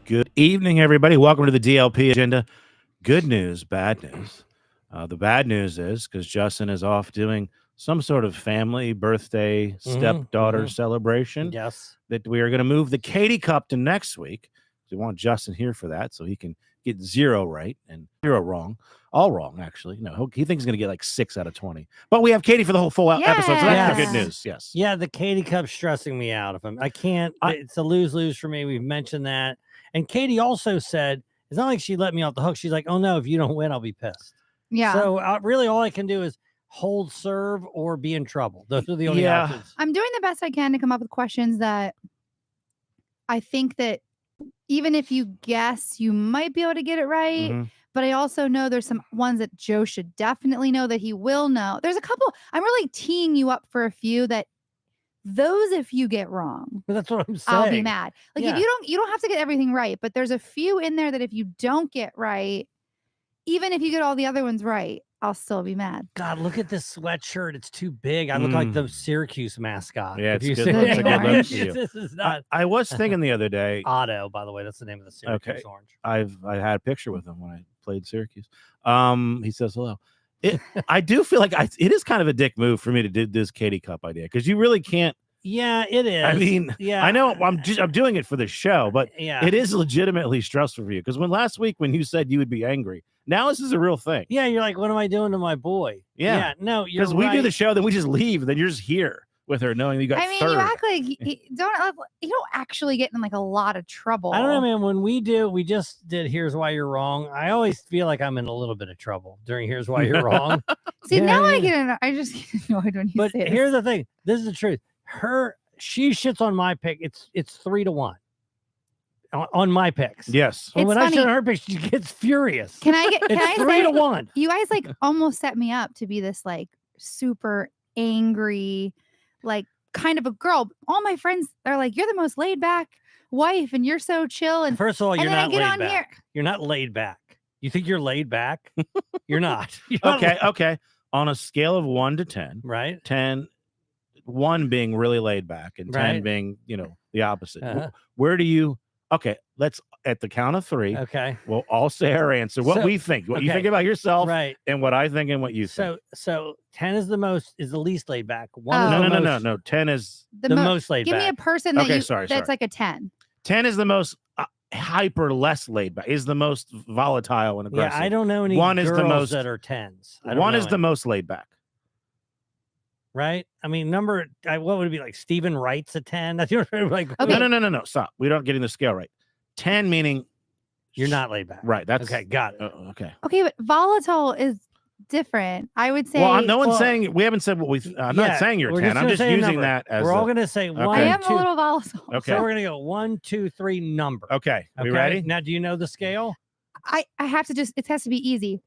Good evening, everybody. Welcome to the DLP agenda. Good news, bad news. The bad news is because Justin is off doing some sort of family birthday stepdaughter celebration. Yes. That we are going to move the Katie Cup to next week. We want Justin here for that so he can get 0 right and 0 wrong. All wrong, actually. No, he thinks he's going to get like 6 out of 20. But we have Katie for the whole full episode, so that's the good news. Yes. Yeah, the Katie Cup's stressing me out. I can't. It's a lose-lose for me. We've mentioned that. And Katie also said, it's not like she let me off the hook. She's like, oh, no, if you don't win, I'll be pissed. Yeah. So really all I can do is hold serve or be in trouble. Those are the only options. I'm doing the best I can to come up with questions that I think that even if you guess, you might be able to get it right. Mm-hmm. But I also know there's some ones that Joe should definitely know that he will know. There's a couple. I'm really teeing you up for a few that those, if you get wrong, But that's what I'm saying. I'll be mad. Like if you don't have to get everything right, but there's a few in there that if you don't get right, even if you get all the other ones right, I'll still be mad. God, look at this sweatshirt. It's too big. I look like the Syracuse mascot. Yeah, if it's you good. see It's a good look Orange. to you. This is not I was thinking the other day. Otto, by the way. That's the name of the Syracuse orange. I had a picture with him when I played Syracuse. He says hello. I do feel like it is kind of a dick move for me to do this Katie Cup idea because you really can't. Yeah, it is. I mean, yeah, I know I'm doing it for the show, but yeah, it is legitimately stressful for you because last week when you said you would be angry, now this is a real thing. Yeah, you're like, what am I doing to my boy? Yeah, no, you're because we do the show, then we just leave, then you're just here with her, knowing you got. I mean, third. you act like you don't actually get in like a lot of trouble. I don't know, man. When we just did Here's Why You're Wrong. I always feel like I'm in a little bit of trouble during Here's Why You're Wrong. See, now I just get annoyed when you but say this. Here's the thing. This is the truth. She shits on my pick. It's 3-1 on my picks. Yes. And when funny. I shit on her picks, she gets furious. Can I It's say 3-1. You guys like almost set me up to be this like super angry, like kind of a girl. All my friends are like, you're the most laid back wife and you're so chill. And First of all, you're not laid back. Here. You're not laid back. You think you're laid back? You're not. Okay. On a scale of 1 to 10, right? 10, 1 being really laid back and 10 being, the opposite. Where do you? Okay, let's at the count of 3. Okay, we'll all say our answer. What we think, what you think about yourself, right? And what I think and what you think. So 10 is the least laid back. 1 No. 10 is the most laid back. Give me a person that sorry. That's like a 10. 10 is the most hyper less laid back. Is the most volatile and aggressive. Yeah, I don't know any. 1 is the most that are 10s. 1 is the most laid back. Right? I mean, what would it be like? Stephen Wright's a 10. That's your like. Okay. No. Stop. We don't getting the scale right. 10 meaning you're not laid back. Right. That's okay. Got it. Okay. Okay, but volatile is different. I would say. Well, no one's saying. We haven't said what we. I'm not saying you're 10. I'm just using that as. We're all going to say 1. I am a little volatile. Okay. So we're going to go 1, 2, 3 number. Okay. We ready? Now, do you know the scale? I have to it has to be easy.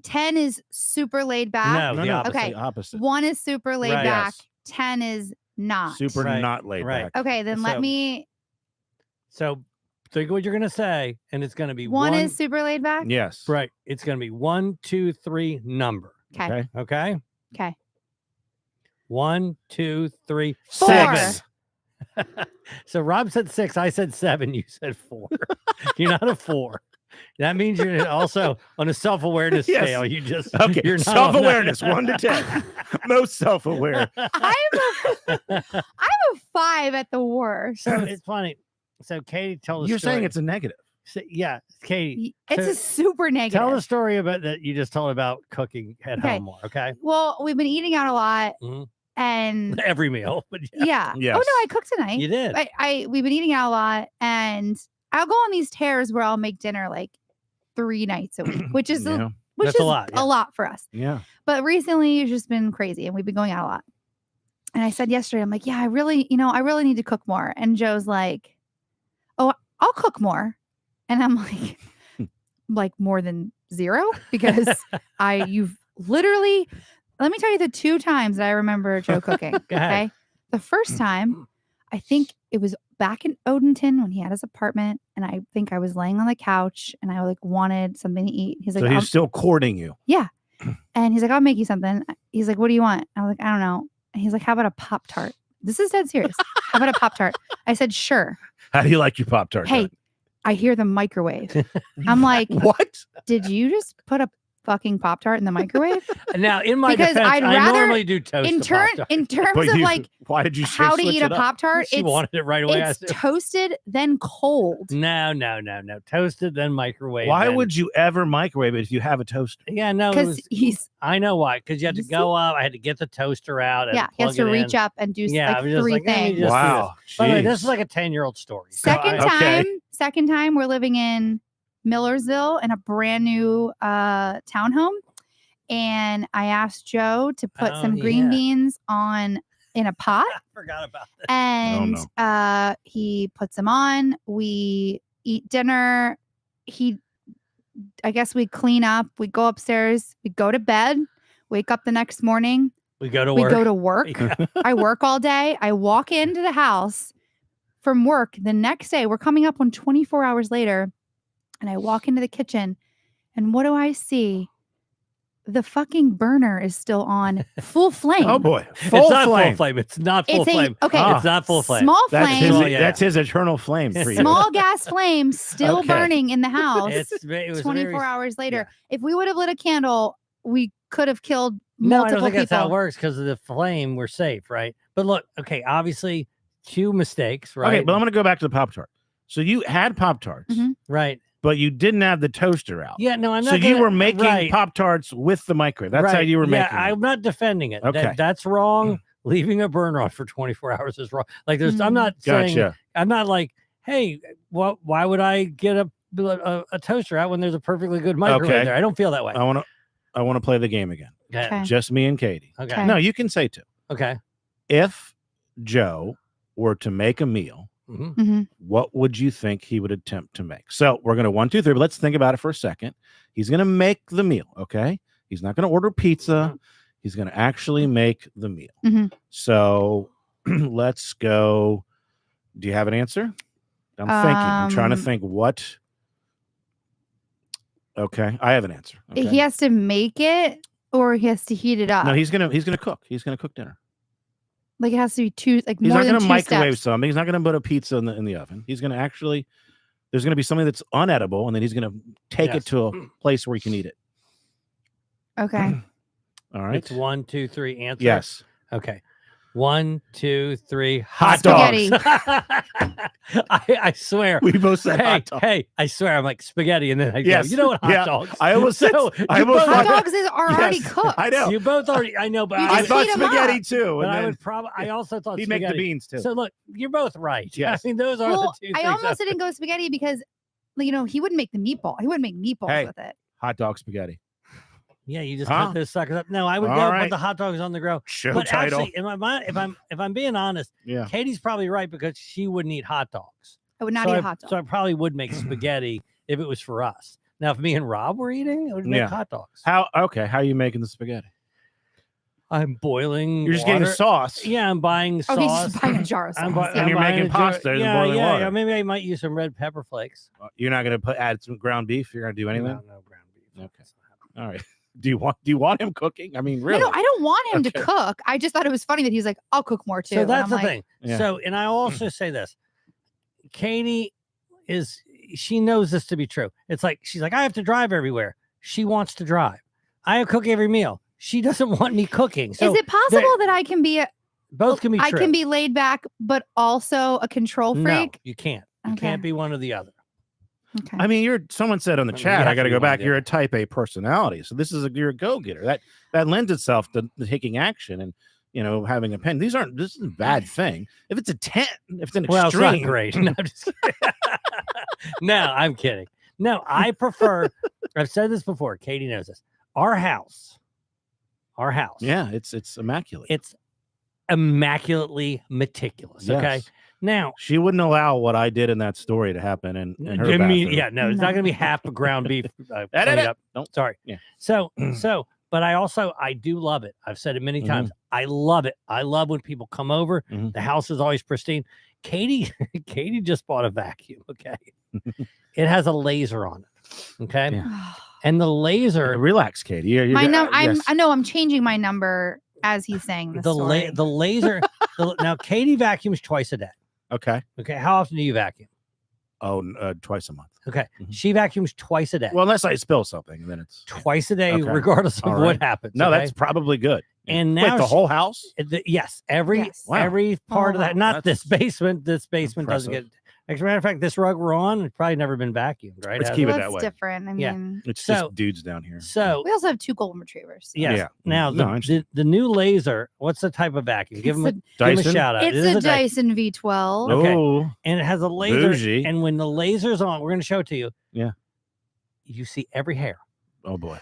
10 is super laid back. No, the opposite. Okay. Opposite. 1 is super laid back. Yes. 10 is not. Super not laid back. Okay, then let me. So think what you're going to say, and it's going to be 1 is super laid back? Yes. Right. It's going to be 1, 2, 3 number. Okay. Okay. 1, 2, 3, 4. 6. So Rob said 6. I said 7. You said 4. You're not a 4. That means you're also on a self-awareness scale. You just you're not self-awareness 1 to 10. Most self-aware. I'm a 5 at the worst. So it's funny. So Katie, tell the You're story. saying it's a negative. So, yeah, Katie. It's a super negative. Tell the story about that you just told about cooking at home more. Okay. Well, we've been eating out a lot, and every meal. But yeah. Yes. Oh no, I cooked tonight. You did. We've been eating out a lot, and I'll go on these tears where I'll make dinner like 3 nights a week, which is a lot for us. Yeah. But recently it's just been crazy, and we've been going out a lot. And I said yesterday, I'm like, yeah, I really need to cook more. And Joe's like, oh, I'll cook more. And I'm like more than 0 because you've literally, let me tell you the 2 times that I remember Joe cooking. Okay. The first time, I think it was back in Odenton when he had his apartment. And I think I was laying on the couch and I wanted something to eat. He's like, so he's still courting you. Yeah. And he's like, I'll make you something. He's like, what do you want? I was like, I don't know. And he's like, how about a Pop-Tart? This is dead serious. How about a Pop-Tart? I said, sure. How do you like your Pop-Tart? Hey, I hear the microwave. I'm like, What? did you just put a fucking Pop-Tart in the microwave? Now, in my Because defense, I'd I rather- normally do toast. In terms But of like why did you how to switch eat a it up? Pop-Tart, She wanted it right away. it's toasted then cold. No. Toasted, then microwave. Why then... would you ever microwave it if you have a toaster? Yeah, no. Because I know why. Because you had to go up. I had to get the toaster out. he has to reach up and do like I'm just 3 like, let me things. just do Wow. this. By the way, this Jeez. is like a 10-year-old story. Second time we're living in Millersville in a brand new townhome, and I asked Joe to put some green beans in a pot. I forgot about this. And he puts them on. We eat dinner. I guess we clean up. We go upstairs. We go to bed. Wake up the next morning. We go to We work. go to work. Yeah. I work all day. I walk into the house from work the next day. We're coming up on 24 hours later. And I walk into the kitchen. And what do I see? The fucking burner is still on full flame. Oh boy. It's not flame. full flame. It's not full It's flame. okay. It's not full flame. Small That's flame. his, Oh, yeah. that's his eternal flame for you. Small gas flame still Okay. burning in the house. It was 24 very, hours later. yeah. If we would have lit a candle, we could have killed No, I multiple don't think that's how it people. works because of the flame. We're safe, right? But look, okay, obviously, 2 mistakes, right? Okay, but I'm going to go back to the Pop-Tart. So you had Pop-Tarts, Mhm. right. but you didn't have the toaster out. Yeah, no, I'm not. So you gonna- were making right, Pop-Tarts with the microwave. That's how right. you were Yeah, making it. I'm not defending it. Okay. That's wrong. Leaving a burner on for 24 hours is wrong. Like, there's, I'm not saying, Gotcha. I'm not like, hey, why would I get a toaster out when there's a perfectly good microwave Okay. there? I don't feel that way. I want to play the game again. Okay. Just me and Katie. Okay. No, you can say 2. Okay. If Joe were to make a meal, Mhm. Mhm. what would you think he would attempt to make? So we're going to 1, 2, 3, but let's think about it for a second. He's going to make the meal. Okay. He's not going to order pizza. He's going to actually make the meal. Mhm. So let's go. Do you have an answer? I'm thinking. I'm trying to think what. Okay. I have an answer. Okay. He has to make it or he has to heat it up. No, he's gonna cook. He's gonna cook dinner. Like it has to be 2, like He's more not than gonna 2 microwave steps. something. He's not gonna put a pizza in the oven. He's gonna actually. There's gonna be something that's unedible, and then he's gonna take it to a place where he can eat it. Okay. All right. It's 1, 2, 3 answer. Yes. Okay. 1, 2, 3. Hot dogs. I swear. We both said Hey, hot dog. hey, I swear I'm like spaghetti, and then I Yes. go, you know what, hot Yeah. dogs. I almost said. So, I you almost both- Hot thought- dogs are already Yes, cooked. I know. You both already. I know, but You I just thought heat 'em spaghetti up. too. But And I then would probably. I also thought he'd make the spaghetti. beans too. So look, you're both right. Yes. I mean, those are Well, the 2 I things. almost didn't go spaghetti because, he wouldn't make the meatball. He wouldn't make meatballs Hey. with it. Hot dog spaghetti. Yeah, you just Huh? put those suckers up. No, I would All go right. put the hot dogs on the grill. Show But title. actually, in my mind, if I'm being honest, Yeah. Katie's probably right because she wouldn't eat hot dogs. I would not so eat I, a hot dog. So I probably would make spaghetti if it was for us. Now, if me and Rob were eating, I would make Yeah. hot dogs. How are you making the spaghetti? I'm boiling. You're just getting water. sauce. Yeah, I'm buying sauce. Oh, he's just buying a jar of sauce. I'm bu- yeah. And you're buying making a jar- pasta, there's Yeah, boiling yeah, water. yeah. Maybe I might use some red pepper flakes. You're not gonna add some ground beef. You're gonna do anything. No ground beef. Okay. All right. Do you want him cooking? I mean, really? No, I don't want him to Okay. cook. I just thought it was funny that he's like, I'll cook more too. So And that's I'm the like, thing. Yeah. So, and I also say this, Katie she knows this to be true. It's like, she's like, I have to drive everywhere. She wants to drive. I cook every meal. She doesn't want me cooking. So is it possible that I can be both can be I true. can be laid back, but also a control No, freak? you can't. You Okay. can't be one or the other. Okay. I mean, someone said on the I mean, chat, you I have got to to be go one or back. the You're a other. type A personality. So you're a go-getter. That lends itself to taking action and, having a pen. This is a bad thing. If it's a 10, if it's an Well, it's extreme. not great. No, I'm just kidding. No, I'm kidding. No, I prefer, I've said this before. Katie knows this. Our house. Yeah, it's immaculate. It's immaculately meticulous. Okay. Yes. Now, She wouldn't allow what I did in that story to happen in her I mean, bathroom. yeah, no, it's not going to be half a ground beef. Cleaned up. Don't. Sorry. Yeah. So, but I do love it. I've said it many times. I love it. I love when people come over. Mhm. The house is always pristine. Katie just bought a vacuum. Okay. It has a laser on it. Okay. Yeah. And the laser, Relax, Katie. You're my good. number. Yes. I know I'm changing my number as he's saying this story. the laser, now Katie vacuums twice a day. Okay. Okay. How often do you vacuum? Twice a month. Okay. Mhm. She vacuums twice a day. Well, unless I spill something, then it's Twice a day, Okay. regardless of All what right. happens. No, okay? that's probably good. And Wait, now the she- whole house? Yes, every Yes. Wow. every part of that. Not That's this basement. This basement doesn't impressive. get. As a matter of fact, this rug we're on has probably never been vacuumed, right? Let's Has keep it? it Well, that that's way. different. I Yeah. mean, It's So- just dudes down here. So we also have 2 golden retrievers. yes. Yeah. Now No, I the understand. new laser. What's the type of vacuum? Give It's them a- give 'em a Dyson? shout out. It's It is a Dyson. Dyson V12. Okay. Oh, And it has a laser. Bougie. And when the laser's on, we're going to show it to you. Yeah. You see every hair. oh boy.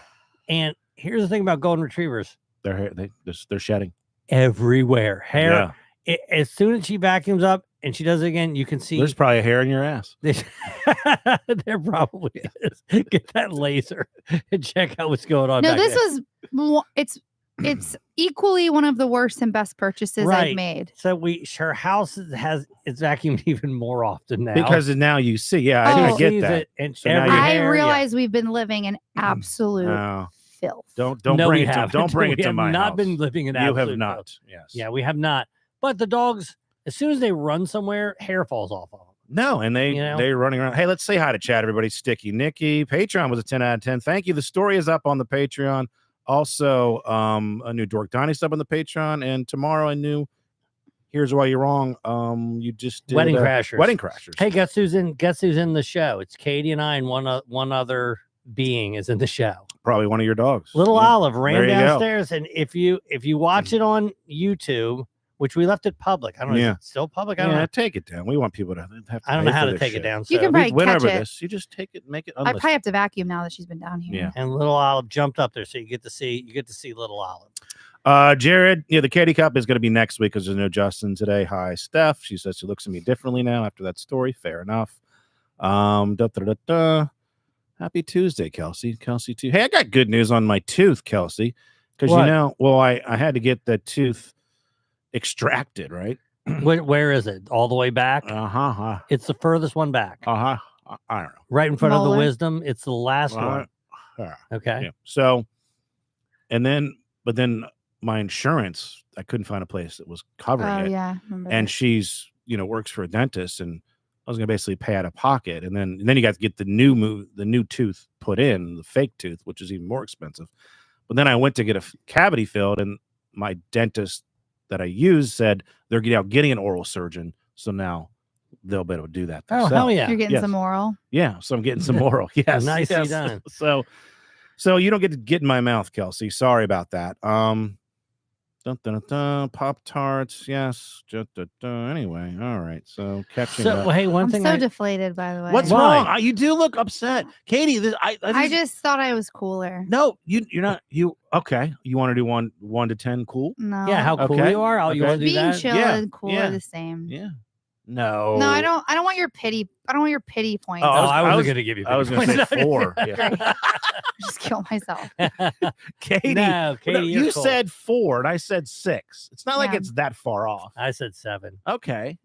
And here's the thing about golden retrievers: They're shedding. everywhere hair. Yeah. As soon as she vacuums up and she does it again, you can see There's probably a hair in your ass. there probably is. Get that laser and check out what's going on. No, back this there. was it's equally one of the worst and best purchases Right. I've made. So her house has it's vacuumed even more often now. Because now you see. Yeah, Oh. I She get sees that. it, and So now every you- I hair, yeah. realize we've been living in absolute Oh, filth. don't No, bring we it to haven't. don't bring We it to have my not house. been living in You have absolute not. filth. Yes. Yeah, we have not. But the dogs, as soon as they run somewhere, hair falls off of them. No, and You know? they're running around. Hey, let's say hi to chat, everybody. Sticky Nikki. Patreon was a 10 out of 10. Thank you. The story is up on the Patreon. Also, a new Dork Donnie sub on the Patreon. And tomorrow a new Here's Why You're Wrong. You just did Wedding Crashers. Wedding Crashers. Hey, guess who's in the show? It's Katie and I, and one other being is in the show. Probably one of your dogs. Little Yeah. Olive ran There you go. downstairs, and if you watch it on YouTube, which we left it public, I don't know, Yeah. is it still public? I don't Yeah, know. take it down. We want people to have to I don't pay know how for to this take shit. it down. You so- can probably We went catch over it. this. You just take it, make it I unlisted. probably have to vacuum now that she's been down here. Yeah. And Little Olive jumped up there, so you get to see Little Olive. Jared, the Katie Cup is going to be next week because there's no Justin today. Hi, Steph. She says she looks at me differently now after that story. Fair enough. Happy Tuesday, Kelsey. Kelsey, too. Hey, I got good news on my tooth, Kelsey. Because What? I had to get the tooth extracted, right? Where is it? All the way back? Uh-huh. It's the furthest one back, I don't know. right in front of the Molar. wisdom. It's the last one. Yeah. Okay. Yeah. So, but then my insurance, I couldn't find a place that was covering Oh it. yeah. Remember And that. she's, works for a dentist, and I was going to basically pay out of pocket. And then you got to get the new tooth put in, the fake tooth, which is even more expensive. But then I went to get a cavity filled, and my dentist that I used said they're getting an oral surgeon. So now they'll be able to do that. Oh, hell themselves. yeah. You're getting Yes. some oral. Yeah. So I'm getting some oral. Yes. Nicely yes. done. So you don't get to get in my mouth, Kelsey. Sorry about that. Pop Tarts. Yes. Anyway. All right. So catching So, up. well, hey, one I'm thing so deflated, by the way. What's Why? wrong? You do look upset, Katie. I just thought I was cooler. no. You're not. You okay? You want to do 1 to 10? Cool. No. Yeah, how cool Okay. you are. Oh, you Okay. want to do being that? chill Yeah, and cool yeah. are the same. Yeah. No. No, I don't want your pity. I don't want your pity points. Oh, Oh, I I wasn't was- going to give you. I was going to say points. 4. Yeah. Just kill myself. Katie. No, Katie, you're you cool. said 4, and I said 6. It's not like Yeah. it's that far off. I said 7. Okay.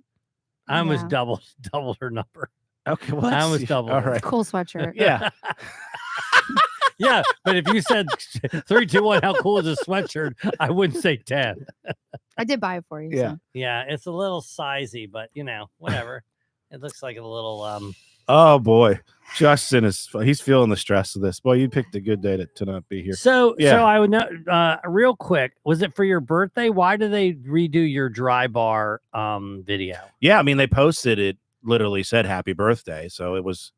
I almost Yeah. doubled her number. Okay. Well, I that's- almost doubled All it. right. Cool sweatshirt. Yeah. Yeah, but if you said 3, 2, 1, how cool is a sweatshirt? I wouldn't say 10. I did buy it for you. Yeah. So. Yeah, it's a little sizey, but whatever. It looks like a little Oh boy, Justin he's feeling the stress of this. Boy, you picked a good day to not be here. So Yeah. I would know real quick, was it for your birthday? Why did they redo your dry bar video? Yeah, I mean they posted it. Literally said happy birthday, so it was.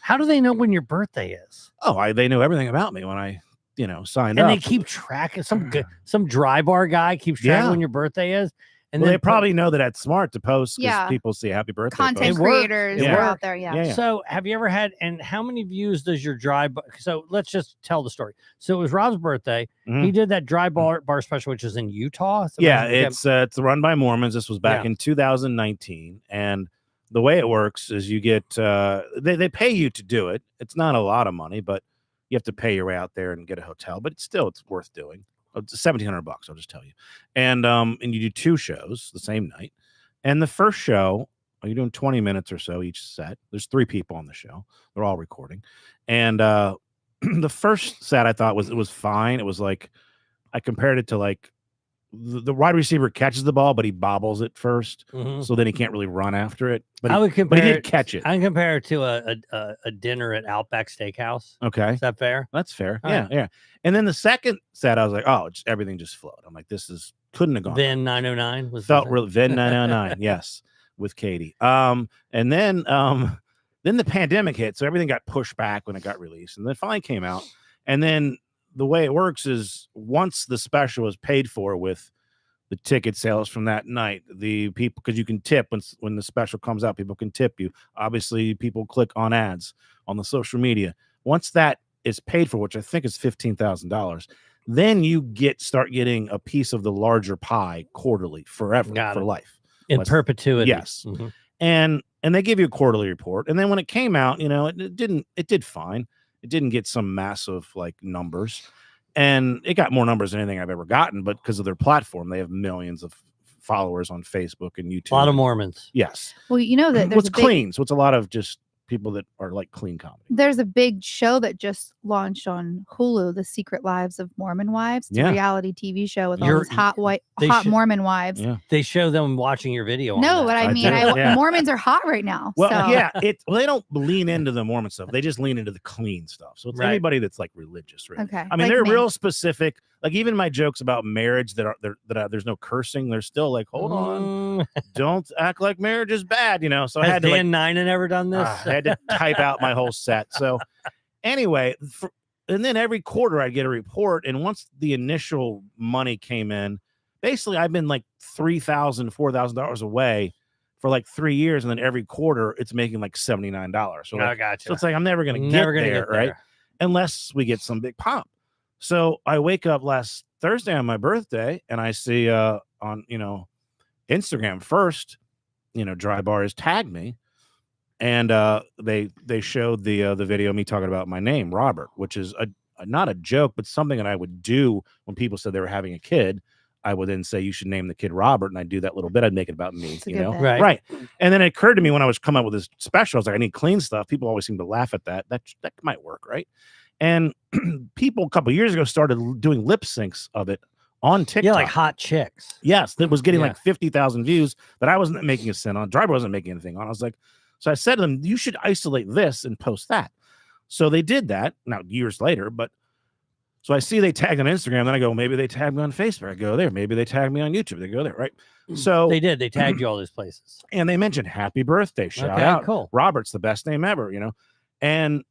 How do they know when your birthday is? They knew everything about me when I signed And up. they keep tracking some dry bar guy keeps tracking Yeah. when your birthday is. And Well, then they probably know that that's smart to post because Yeah. people see happy birthday. Content posts. works. creators It are out works. there. Yeah. Yeah. So have you ever had, and how many views does your dry bar? So let's just tell the story. So it was Rob's birthday. Mhm. He did that dry bar special, which is in Utah. So Yeah, it's run by Mormons. This was back Yeah. in 2019, and the way it works is you get they pay you to do it. It's not a lot of money, but you have to pay your way out there and get a hotel. But it's worth doing. It's $1,700. I'll just tell you, and you do 2 shows the same night. And the first show, you're doing 20 minutes or so each set. There's 3 people on the show. They're all recording, and the first set I thought was fine. It was like I compared it to like the wide receiver catches the ball, but he bobbles it first, Mhm. so then he can't really run after it. But I would compare. but he did catch it. I can compare it to a dinner at Outback Steakhouse. Okay, Is that fair? that's fair. All Yeah, right. yeah. And then the second set, I was like, oh, everything just flowed. I'm like, this is couldn't have gone. Vin 909 was Felt the really Vin 909, yes, with Katie. And then the pandemic hit, so everything got pushed back when it got released, and then it finally came out. And then the way it works is once the special is paid for with the ticket sales from that night, the people, because you can tip when the special comes out, people can tip you. Obviously, people click on ads on the social media. Once that is paid for, which I think is $15,000, then you start getting a piece of the larger pie quarterly forever for life in perpetuity. Yes. And they give you a quarterly report. And then when it came out, it did fine. It didn't get some massive like numbers, and it got more numbers than anything I've ever gotten, but because of their platform, they have millions of followers on Facebook and YouTube. A lot of Mormons. Yes. Well, you know that there's clean. So it's a lot of just people that are like clean comedy. There's a big show that just launched on Hulu, The Secret Lives of Mormon Wives. It's a reality TV show with all these hot Mormon wives. Yeah. They show them watching your video. No, but I mean, Mormons are hot right now. Well, so. yeah, they don't lean into the Mormon stuff. They just lean into the clean stuff. So it's anybody that's like religious, really. Okay. I mean, they're real specific. Like even my jokes about marriage that there's no cursing. They're still like, hold on, don't act like marriage is bad, So I had to Dan Nine ever done this? I had to type out my whole set. So anyway, and then every quarter I'd get a report, and once the initial money came in, basically I've been like $3,000, $4,000 away for like 3 years, and then every quarter it's making like $79. So I gotcha. So it's like I'm never gonna get there, right? Unless we get some big pop. So I wake up last Thursday on my birthday, and I see on Instagram first, Dry Bars tagged me, and they showed the video of me talking about my name, Robert, which is not a joke, but something that I would do when people said they were having a kid. I would then say you should name the kid Robert, and I'd do that little bit. I'd make it about me, right? And then it occurred to me when I was coming up with this special, I was like, I need clean stuff. People always seem to laugh at that. That might work, right? And people a couple years ago started doing lip syncs of it on TikTok. Yeah, like hot chicks. Yes, that was getting like 50,000 views that I wasn't making a cent on. Driver wasn't making anything on. I was like, so I said to them, you should isolate this and post that. So they did that. Now years later, but so I see they tagged on Instagram. Then I go, maybe they tagged me on Facebook. I go there. Maybe they tagged me on YouTube. They go there, right? So they did. They tagged you all these places, and they mentioned happy birthday. Shout out, cool. Robert's the best name ever, and.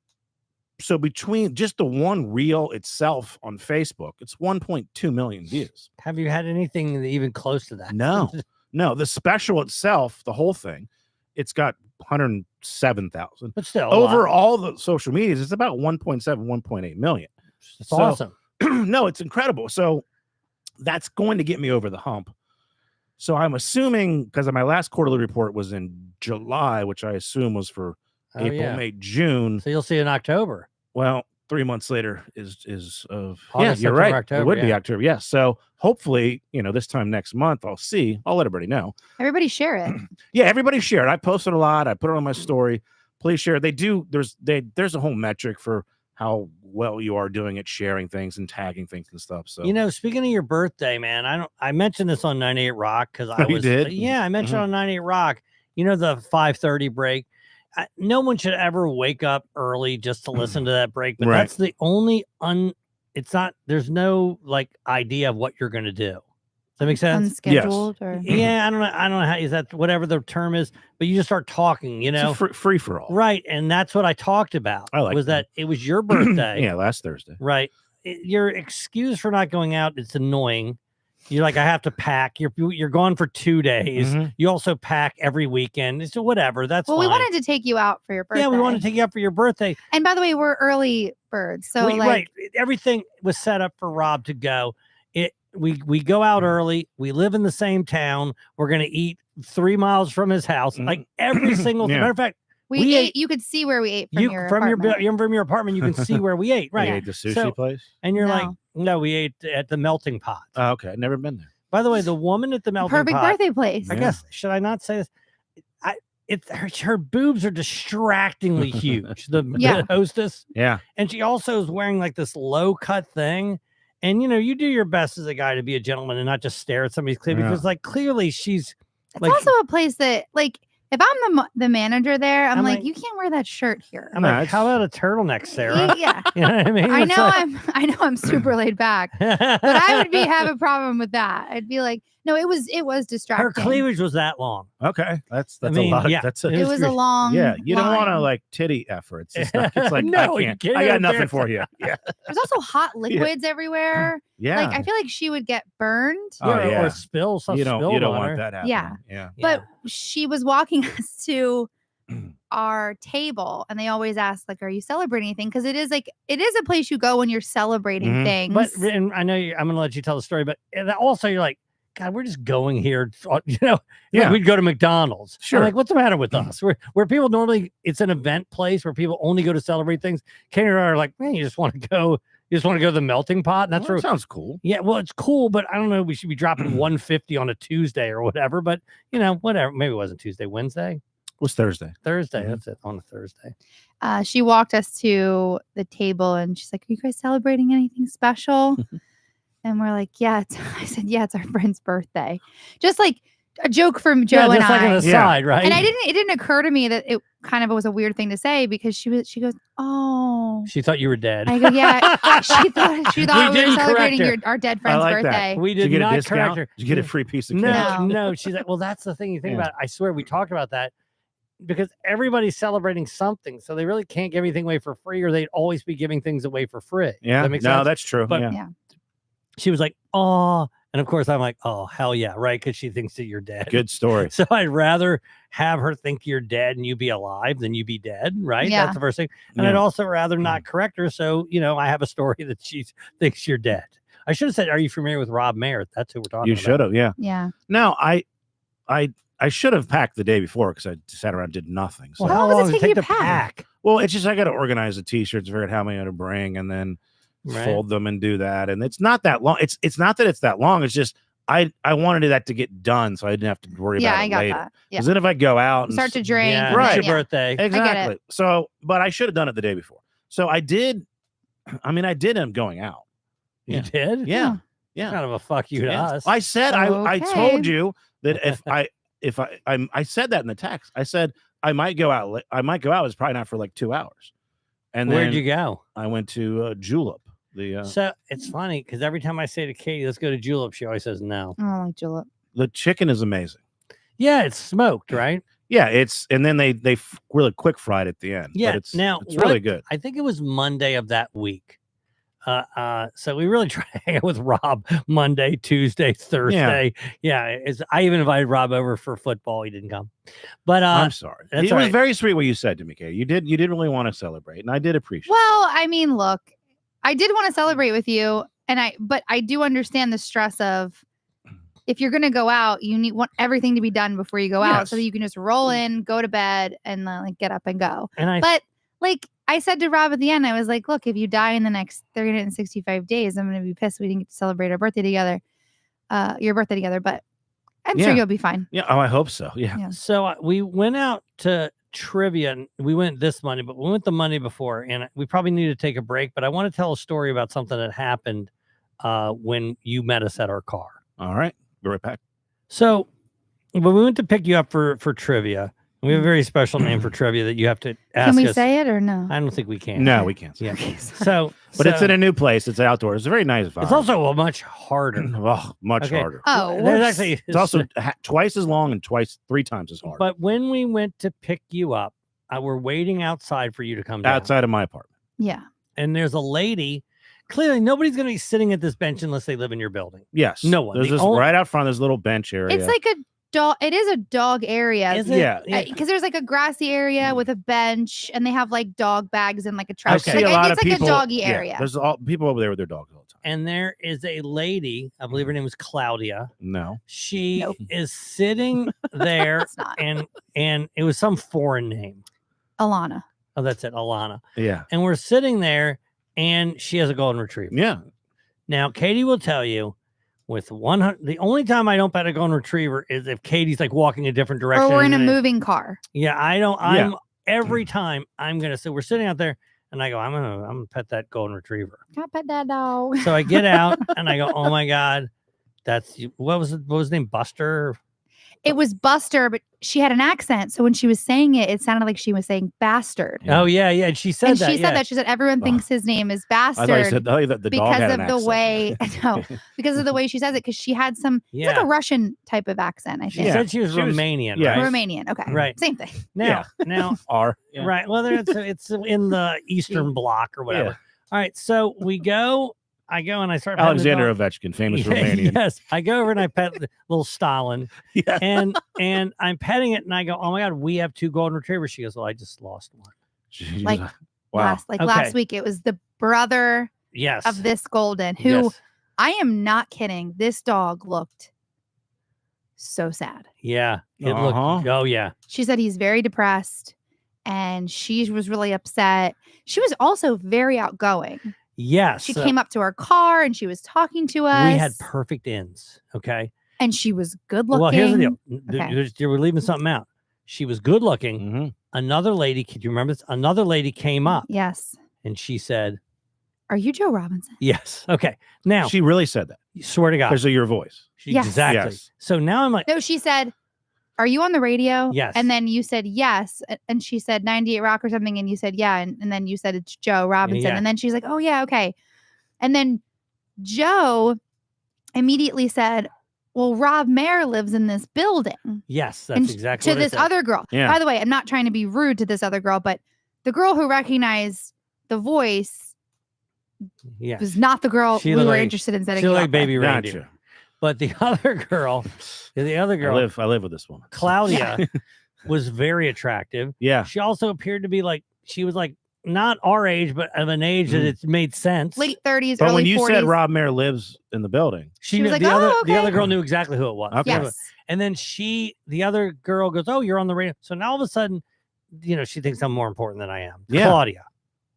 So between just the one reel itself on Facebook, it's 1.2 million views. Have you had anything even close to that? No. The special itself, the whole thing, it's got 107,000. But still, over all the social medias, it's about 1.7, 1.8 million. It's awesome. No, it's incredible. So that's going to get me over the hump. So I'm assuming, because my last quarterly report was in July, which I assume was for April, May, June. So you'll see in October. Well, 3 months later is August, you're September, right. October, it would be October. Yes. So hopefully, this time next month, I'll let everybody know. Everybody share it. Yeah, everybody share it. I posted a lot. I put it on my story. Please share it. They do. There's a whole metric for how well you are doing at sharing things and tagging things and stuff. So speaking of your birthday, man, I mentioned this on 98 Rock because you did? Yeah, I mentioned on 98 Rock. The 5:30 break. No one should ever wake up early just to listen to that break, but that's the only it's not, there's no like idea of what you're going to do. Does that make sense? Unscheduled or yeah, I don't know how is that, whatever the term is, but you just start talking, it's free for all. Right. And that's what I talked about. I like that it was your birthday. Yeah, last Thursday. Right. Your excuse for not going out, it's annoying. You're like, I have to pack. You're gone for 2 days. You also pack every weekend. So whatever. That's fine. We wanted to take you out for your birthday. Yeah, we wanted to take you out for your birthday. And by the way, we're early birds. So everything was set up for Rob to go. We go out early. We live in the same town. We're gonna eat 3 miles from his house. Like every single thing. Matter of fact, we ate. You could see where we ate from your apartment. You can see where we ate. Right. We ate the sushi place. And you're like, no, we ate at the Melting Pot. Oh, okay. Never been there. By the way, the woman at the Melting Perfect Pot. birthday place. I guess, should I not say this? Her boobs are distractingly huge. The hostess. Yeah. And she also is wearing like this low cut thing. And you do your best as a guy to be a gentleman and not just stare at somebody's cleavage because like clearly she's It's like, also a place that like if I'm the manager there, I'm like, you can't wear that shirt here. I'm like, how about a turtleneck, Sarah? Yeah. You know what I mean? I It's know like- I know I'm super laid back, but I would have a problem with that. I'd be like, no, it was distracting. her cleavage was that long. Okay, that's I mean, a lot. yeah, That's It was a long. yeah. You don't want to line. like titty efforts. It's like No, I you can't. can't I got embarrass nothing for you. Yeah, There's also hot liquids everywhere. yeah. Like I feel like she would get burned. Oh, yeah. Or spill something. You don't want that happening. Yeah. Yeah. But she was walking us to our table, and they always ask, like, "Are you celebrating anything?" Because it is a place you go when you're celebrating Mhm. things. But and I know I'm going to let you tell the story, but also you're like, God, we're just going here. Yeah. Yeah. We'd go to McDonald's. Sure. I'm like, what's the matter with us? Where people normally, it's an event place where people only go to celebrate things. Katie and I are like, man, you just want to go to the melting pot. And that's Well, where, that sounds cool. yeah, well, it's cool, but I don't know. We should be dropping 150 on a Tuesday or whatever. But whatever. Maybe it wasn't Tuesday, Wednesday, It was Thursday. Thursday. Mhm. That's it, on a Thursday. She walked us to the table, and she's like, "Are you guys celebrating anything special?" And we're like, "Yeah." I said, "Yeah, it's our friend's birthday." Just like a joke from Joe and just like an I. aside, right? And it didn't occur to me that it kind of was a weird thing to say because she goes, "Oh." She thought you were dead. I go, "Yeah." She thought we were didn't correct celebrating her. our dead friend's like that. birthday. We Did did you get a not correct discount? her. Did you get a free piece of No, cake? no. She's like, well, that's the thing you think Yeah. about. I swear we talked about that because everybody's celebrating something. So they really can't give anything away for free, or they'd always be giving things away for free. Yeah. That makes No, sense. that's true. But- yeah. She was like, oh. And of course, I'm like, oh, hell yeah. Right. Because she thinks that you're dead. Good story. So I'd rather have her think you're dead and you be alive than you be dead. Right. Yeah. That's the first thing. And Yeah. I'd also rather not correct her. So, I have a story that she thinks you're dead. I should have said, are you familiar with Rob Mayer? That's who we're talking You about. should have. Yeah. Yeah. Now I should have packed the day before because I sat around and did nothing. So Well, How how long long does does it it take take you to to pack? well, it's just I got to organize the t-shirts, figure out how many to bring, and then Right. fold them and do that. And it's not that long. It's not that it's that long. It's just I wanted that to get done so I didn't have to worry Yeah, about I it got later. that. Yeah. Because then if I go out and Start to drink. Yeah, and Right. It's then- your birthday. exactly. So, but I should have done it the day before. So I did. I mean, I did end up going out. You Yeah. did? Yeah. Oh. Yeah. Kind of a fuck you to Yeah. us. I said I Okay. told you that if I said that in the text. I said I might go out. I might go out. It's probably not for like 2 hours. And Where'd then you go? I went to Julep. So it's funny because every time I say to Katie, let's go to Julep, she always says no. I don't like julep. The chicken is amazing. Yeah, it's smoked, right? Yeah, and then they really quick fried at the end. Yeah, but it's now, it's really what- good. I think it was Monday of that week. So we really try to hang out with Rob Monday, Tuesday, Thursday. Yeah, I even invited Rob over for football. He didn't come. But I'm sorry. that's It all was right. very sweet what you said to me, Katie. You did really want to celebrate, and I did appreciate. Well, I mean, look, I did want to celebrate with you, but I do understand the stress of if you're gonna go out, you want everything to be done before you go out, so that Yes. you can just roll in, go to bed, and like get up and go. and But like I said to Rob at the end, I was like, look, if you die in the next 365 days, I'm gonna be pissed we didn't get to celebrate our birthday together, your birthday together. But I'm sure Yeah. you'll be fine. Yeah. Oh, I hope so. Yeah. Yeah. So we went out to trivia, and we went this Monday, but we went the Monday before, and we probably need to take a break. But I want to tell a story about something that happened when you met us at our car. All right. Be right back. So when we went to pick you up for trivia, we have a very special name for trivia that you have to ask Can we us. say it or no? I don't think we can. No, we can't. Yeah. Okay, sorry. So, But it's in a new place. It's outdoors. It's a very nice vibe. it's also a much harder. oh, much Okay. harder. Oh, There's whoops. actually It's also twice as long and 3 times as hard. But when we went to pick you up, we're waiting outside for you to come down. Outside of my apartment. Yeah. And there's a lady. Clearly, nobody's going to be sitting at this bench unless they live in your building. Yes. No one. There's The this only- right out front. There's a little bench area. It's like a dog. It is a dog area. Is it? Yeah. Because there's like a grassy area with a bench, and they have like dog bags and like a trash. I Okay. see Like, a lot it's of like people. a doggy yeah, area. There's all people over there with their dogs all the time. And there is a lady, I believe her name was Claudia. No. She Nope. is sitting there, It's not and it was some foreign name. Alana. Oh, that's it, Alana. Yeah. And we're sitting there, and she has a golden retriever. Yeah. Now, Katie will tell you, with 100, the only time I don't pet a golden retriever is if Katie's like walking a different direction. Or we're in a and- moving car. Yeah, I don't. Yeah. I'm every time I'm gonna. So we're sitting out there, And I go, I'm gonna pet that golden retriever. Can't pet that dog. So I get out and I go, oh my God, what was his name? Buster? It was Buster, but she had an accent. So when she was saying it, it sounded like she was saying bastard. Oh yeah. And she said And that. she said that. She said everyone thinks his name is I thought you bastard said that the dog had because an of the accent. way. No, because of the way she says it. Because she had some it's like Yeah. a Russian type of accent. I She think said she was She was- Romanian. yeah. Right. Romanian. Okay, Right. same thing. Now, Yeah. right. Well, it's in the Eastern Bloc or whatever. Yeah. All right. So I go and I start petting the Alexander dog. Ovechkin, famous Romanian. Yes. I go over and I pet the little Stalin Yeah. and I'm petting it and I go, oh my God, we have 2 golden retrievers. She goes, well, I just lost one. Jeez. Like, wow. Okay. Last week, it was the brother Yes. of this golden who Yes. I am not kidding. This dog looked so sad. Yeah. It Uh-huh. looked. Oh yeah. She said he's very depressed and she was really upset. She was also very outgoing. Yes. She came up to our car and she was talking to us. We had perfect ends. Okay. and she was good looking. Well, here's the deal. Okay. You were leaving something out. She was good looking. Mhm. Another lady, could you remember this? Another lady came up Yes. and she said, Are you Joe Robinson? yes. Okay. Now, She really said that swear to God. because of your voice. Yes. Exactly. Yes. So now I'm like, No, she said, Are you on the radio? Yes. And then you said yes. And she said 98 Rock or something. And you said, yeah. And then you said it's Joe Robinson. Yeah. And then she's like, oh, yeah, okay. And then Joe immediately said, well, Rob Mayer lives in this building. yes, that's And exactly to what I this said. other girl. Yeah. By the way, I'm not trying to be rude to this other girl, but the girl who recognized the voice Yeah. was not the girl She we looked were like- interested in setting She you looked up like baby with. reindeer. Gotcha. But the other girl, I live with this woman. Claudia, was very attractive. Yeah. She also appeared to be like, she was like not our age, but of an age that Mm. it made sense. Late 30s, But early when you 40s. said Rob Mayer lives in the building, she She was knew like, the "Oh, other the okay." other girl knew exactly who it was. Okay. Yes. And then the other girl goes, "Oh, you're on the radio." So now all of a sudden, she thinks I'm more important than I am. Yeah. Claudia,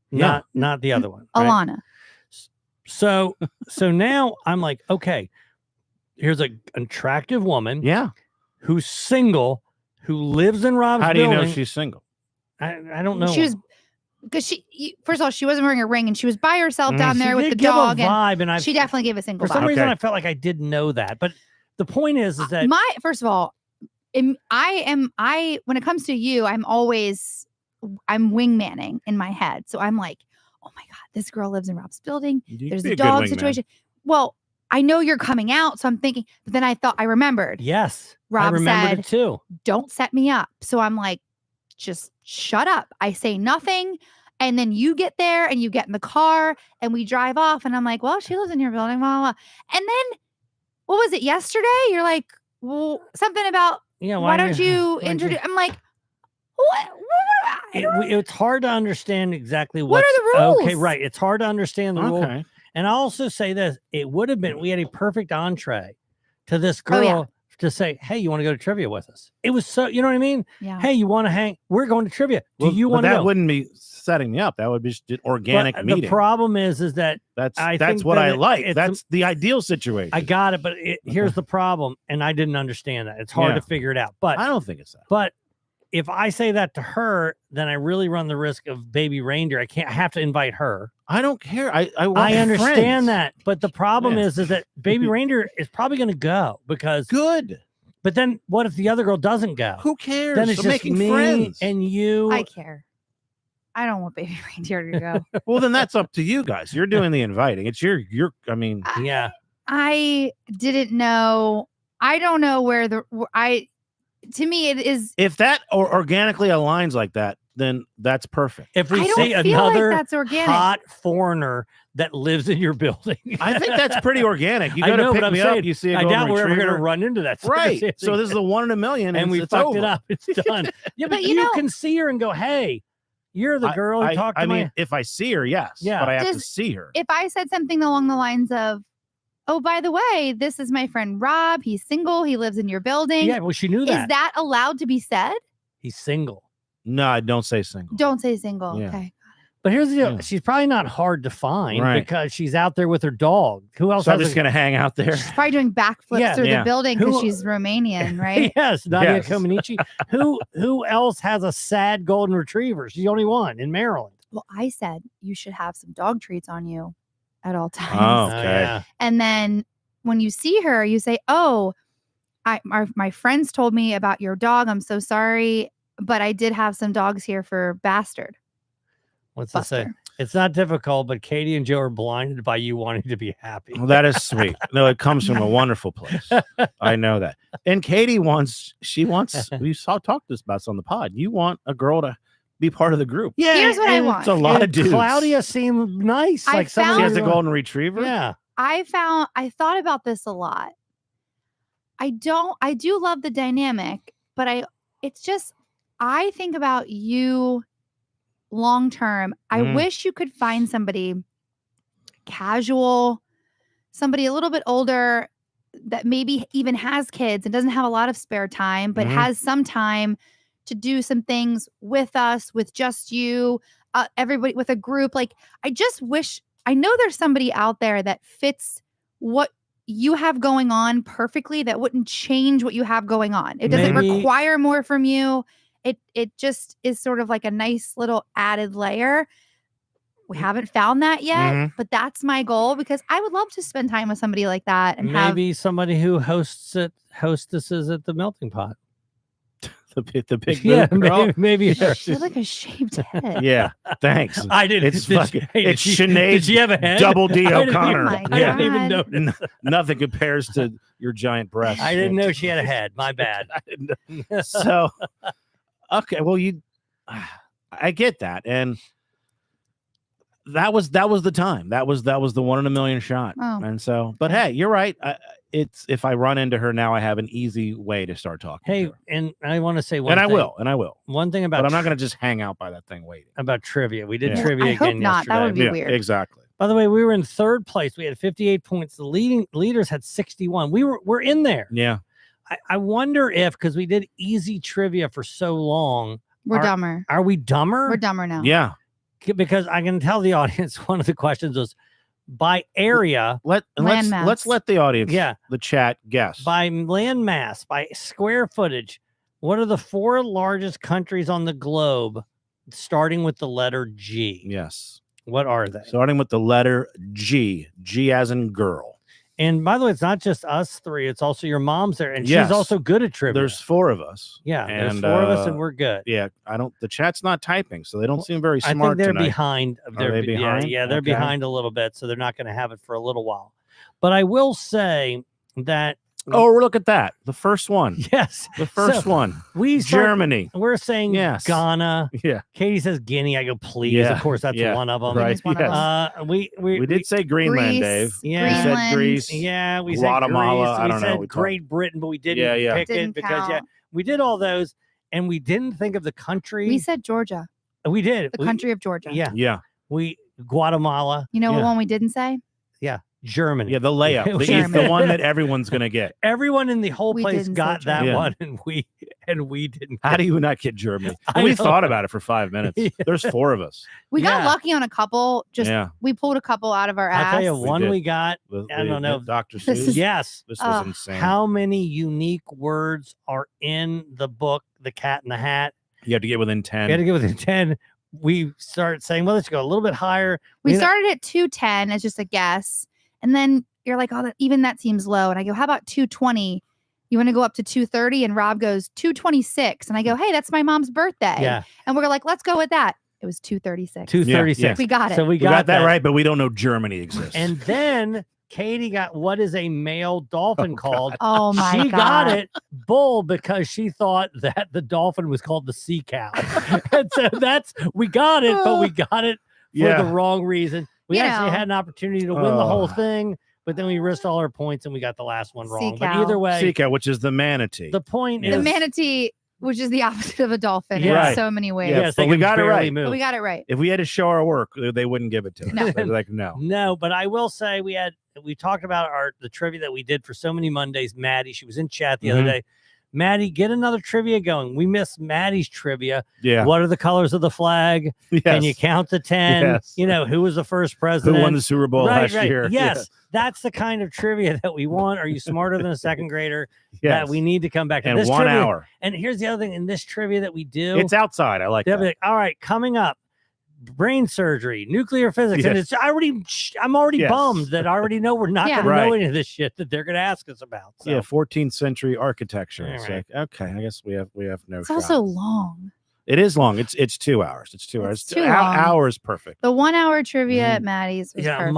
Yeah. not the other one. right? Alana. So now I'm like, okay, here's an attractive woman yeah. who's single, who lives in Rob's How do you building. know she's single? I don't know. She was, because first of all, she wasn't wearing a ring and she was by herself down She there with did the give a dog. And vibe, and she definitely gave a single for some vibe. reason Okay. I felt like I didn't know that. But the point is that First of all, when it comes to you, I'm wingmanning in my head. So I'm like, oh my God, this girl lives in Rob's building. You'd There's be a good dog wingman. situation. Well, I know you're coming out. So I'm thinking, but then I remembered yes, I Rob remembered said, it too. don't set me up. So I'm like, just shut up. I say nothing. And then you get there and you get in the car and we drive off. And I'm like, well, she lives in your building. Blah, blah, blah. And then what was it yesterday? You're like, well, something about Yeah, why don't you why'd you- introduce? I'm like, what? It's hard to understand exactly What are the Okay, rules? right. It's hard to understand the rule. Okay. And I also say this: it would have been we had a perfect entree to this girl Oh, yeah. to say, "Hey, you want to go to trivia with us?" It was so, you know what I mean? Yeah. Hey, you want to hang? We're going to trivia. Do Well, you but want to that go? wouldn't be setting me up. That would be just an organic But meeting. the problem is that That's I that's think what that I like. it's- That's the ideal situation. I got it, but here's the problem, and I didn't understand that. It's hard Yeah. to figure it out. But I don't think it's that. But if I say that to her, then I really run the risk of baby reindeer. I have to invite her. I don't care. I want I understand friends. that, but the problem Yeah. is that baby reindeer is probably going to go because. Good. But then, what if the other girl doesn't go? Who cares? Then it's I'm just making me friends. and you. I care. I don't want baby reindeer to go. Well, then that's up to you guys. You're doing the inviting. It's your. I mean, Yeah, I didn't know. I don't know where to me, it is. if that organically aligns like that, then that's perfect. if we I don't see feel like another that's organic. hot foreigner that lives in your building, I think that's pretty organic. You I go to know, pick but I'm me up. saying, You see a I golden doubt we're ever going to retriever. run into that. Right. circumstance So this is the 1 in a million, and we it's fucked it over. up. It's done. Yeah, but But you you know- can see her and go, "Hey, you're the girl who I, talked to I my." mean, if I see her, yes. Yeah. But I have to Does- see her. If I said something along the lines of, "Oh, by the way, this is my friend Rob. He's single. He lives in your building." Yeah, well, she knew Is that. that allowed to be said? He's single. No, I don't say single. Don't say single. Yeah. Okay. But here's the deal: Yeah. she's probably not hard to find Right. because she's out there with her dog. Who else? So I'm has just a- gonna hang out there. She's probably doing backflips Yeah, through yeah. the building because Who- she's Romanian, right? Yes, Nadia Yes. Comaneci. Who else has a sad golden retriever? She's the only one in Maryland. well, I said you should have some dog treats on you at all times. Oh, Oh, okay. yeah. And then when you see her, you say, oh, my friends told me about your dog. I'm so sorry, but I did have some dogs here for Bastard. What's it say? Buster. It's not difficult, but Katie and Joe are blinded by you wanting to be happy. Well, that is sweet. No, it comes from a wonderful place. I know that. And Katie wants, we talked this about this on the pod. You want a girl to be part of the group. Yeah, Here's what I and want. It's a lot of and dudes. Claudia seemed nice. I Like somebody She has a who- golden retriever. Yeah. I thought about this a lot. I do love the dynamic, but I think about you long term. I wish you could find somebody casual, somebody a little bit older that maybe even has kids and doesn't have a lot of spare time, but has some time to do some things with us, with just you, everybody, with a group. Like, I just wish, I know there's somebody out there that fits what you have going on perfectly, that wouldn't change what you have going on. It doesn't Maybe- require more from you. It just is sort of like a nice little added layer. We haven't found that yet, but that's my goal, because I would love to spend time with somebody like that and Maybe somebody who hostesses at the melting pot. The big Yeah, boob girl. maybe her. She had like a shaved head. Yeah, thanks. I didn't. It's did fucking. hey, It's did Sinead she have a head? Double D I didn't O'Connor. Oh my I Yeah, didn't even God. notice. nothing compares to your giant breasts. I didn't know she had a head. My bad. I didn't know. So, okay, well, I get that, and that was the time. That was the 1 in a million shot. Oh. And so, but hey, you're right. It's if I run into her now, I have an easy way to start talking. Hey, to her. and I want to say one and I thing. will. One thing about But I'm not going to just hang out by that thing waiting. about trivia. We did Yeah. trivia I again hope not. yesterday. That would be Yeah, weird. exactly. By the way, we were in third place. We had 58 points. The leaders had 61. We're in there. Yeah. I wonder if, because we did easy trivia for so long, We're dumber. are we dumber? We're dumber now. Yeah. Because I can tell the audience one of the questions was by area, Let's Landmass. let the audience, Yeah. the chat guess. by land mass, by square footage. What are the 4 largest countries on the globe, starting with the letter G? Yes. What are they? Starting with the letter G. G as in girl. And by the way, it's not just us 3; it's also your mom's there, and Yes. she's also good at trivia. There's 4 of us. there's and, 4 of us, and we're good. Yeah, the chat's not typing, so they don't seem very I smart think they're tonight. behind. Are they behind? Yeah, they're Okay. behind a little bit, so they're not going to have it for a little while. But I will say that Oh, look at that. The first one. yes, The first So, one. Germany. We're saying Yes. Ghana. Yeah. Katie says Guinea. I go, please. Yeah, Of course, that's yeah, one of them. Right. Guinea's one of Yes. them. We We did say Greenland, Greece. Dave. Yeah. We said Greenland. Greece. Yeah, we Guatemala, said Greece. I don't we know, said we talked- Great Britain, but we didn't Yeah, yeah. pick Didn't it because count. we did all those, and we didn't think of the country. We said Georgia, we did the country of Georgia. Yeah, Yeah. we Guatemala. You know what Yeah. one we didn't say? Germany. Yeah, the layup. The Germany. one that everyone's going to get. Everyone in the whole We place didn't say got that Germany. one, and we didn't. How get do you not get Germany? I We know. thought about it for 5 minutes. Yeah. There's 4 of us. We got Yeah. lucky on a couple. Yeah. We pulled a couple out of our I'll ass. tell you, We one did. we got. I don't know. Dr. This Seuss. is- Yes. This was Ugh. insane. How many unique words are in the book, The Cat in the Hat? You have to get within 10. You got to get within 10. We started saying, well, let's go a little bit higher. We You know- started at 210 as just a guess. And then you're like, oh, that seems low. And I go, how about 220? You want to go up to 230? And Rob goes, 226. And I go, hey, that's my mom's birthday. Yeah, And we're like, let's go with that. It was 236. 236. Yeah. We got it. So we We got that that right, but we don't know Germany exists. And then Katie got what is a male dolphin called. Oh my She God. got it bull because she thought that the dolphin was called the sea cow. And so we got it, but we got it for Yeah. the wrong reason. We You actually know. had an opportunity to win the whole Oh. thing, but then we risked all our points and we got the last one wrong. But cow. either way, Sika, which is the manatee. the point Yeah. The is manatee, which is the opposite of a dolphin Yeah. in so many ways. Yeah, yes, but they we can got it barely right. move. But we got it right. if we had to show our work, they wouldn't give it to us. No. They'd be like, no. No, but I will say we talked about the trivia that we did for so many Mondays. Maddie, she was in chat the other Mhm. day. Maddie, get another trivia going. We missed Maddie's trivia. Yeah. What are the colors of the flag? Yes. Can you count to 10? Yes. You know, who was the first Who president? won the Super Bowl last year? Yes. That's the kind of trivia that we want. Are you smarter than a second grader? Yes. That we need to come back to And this 1 trivia. hour. And here's the other thing in this trivia that we do. It's outside. I like They'll be that. like, all right, coming up, brain surgery, nuclear physics, and Yes. I'm already Yes. bummed that I already know we're not Yeah. going to know Right. any of this shit that they're going to ask us about. So. Yeah, 14th century architecture. It's All right. like, okay, I guess we have no It's shot. also long. It is long. It's 2 hours. It's 2 hours. It's too long. Hour is perfect. The 1 hour trivia Mhm. at Maddie's was Yeah, perfect.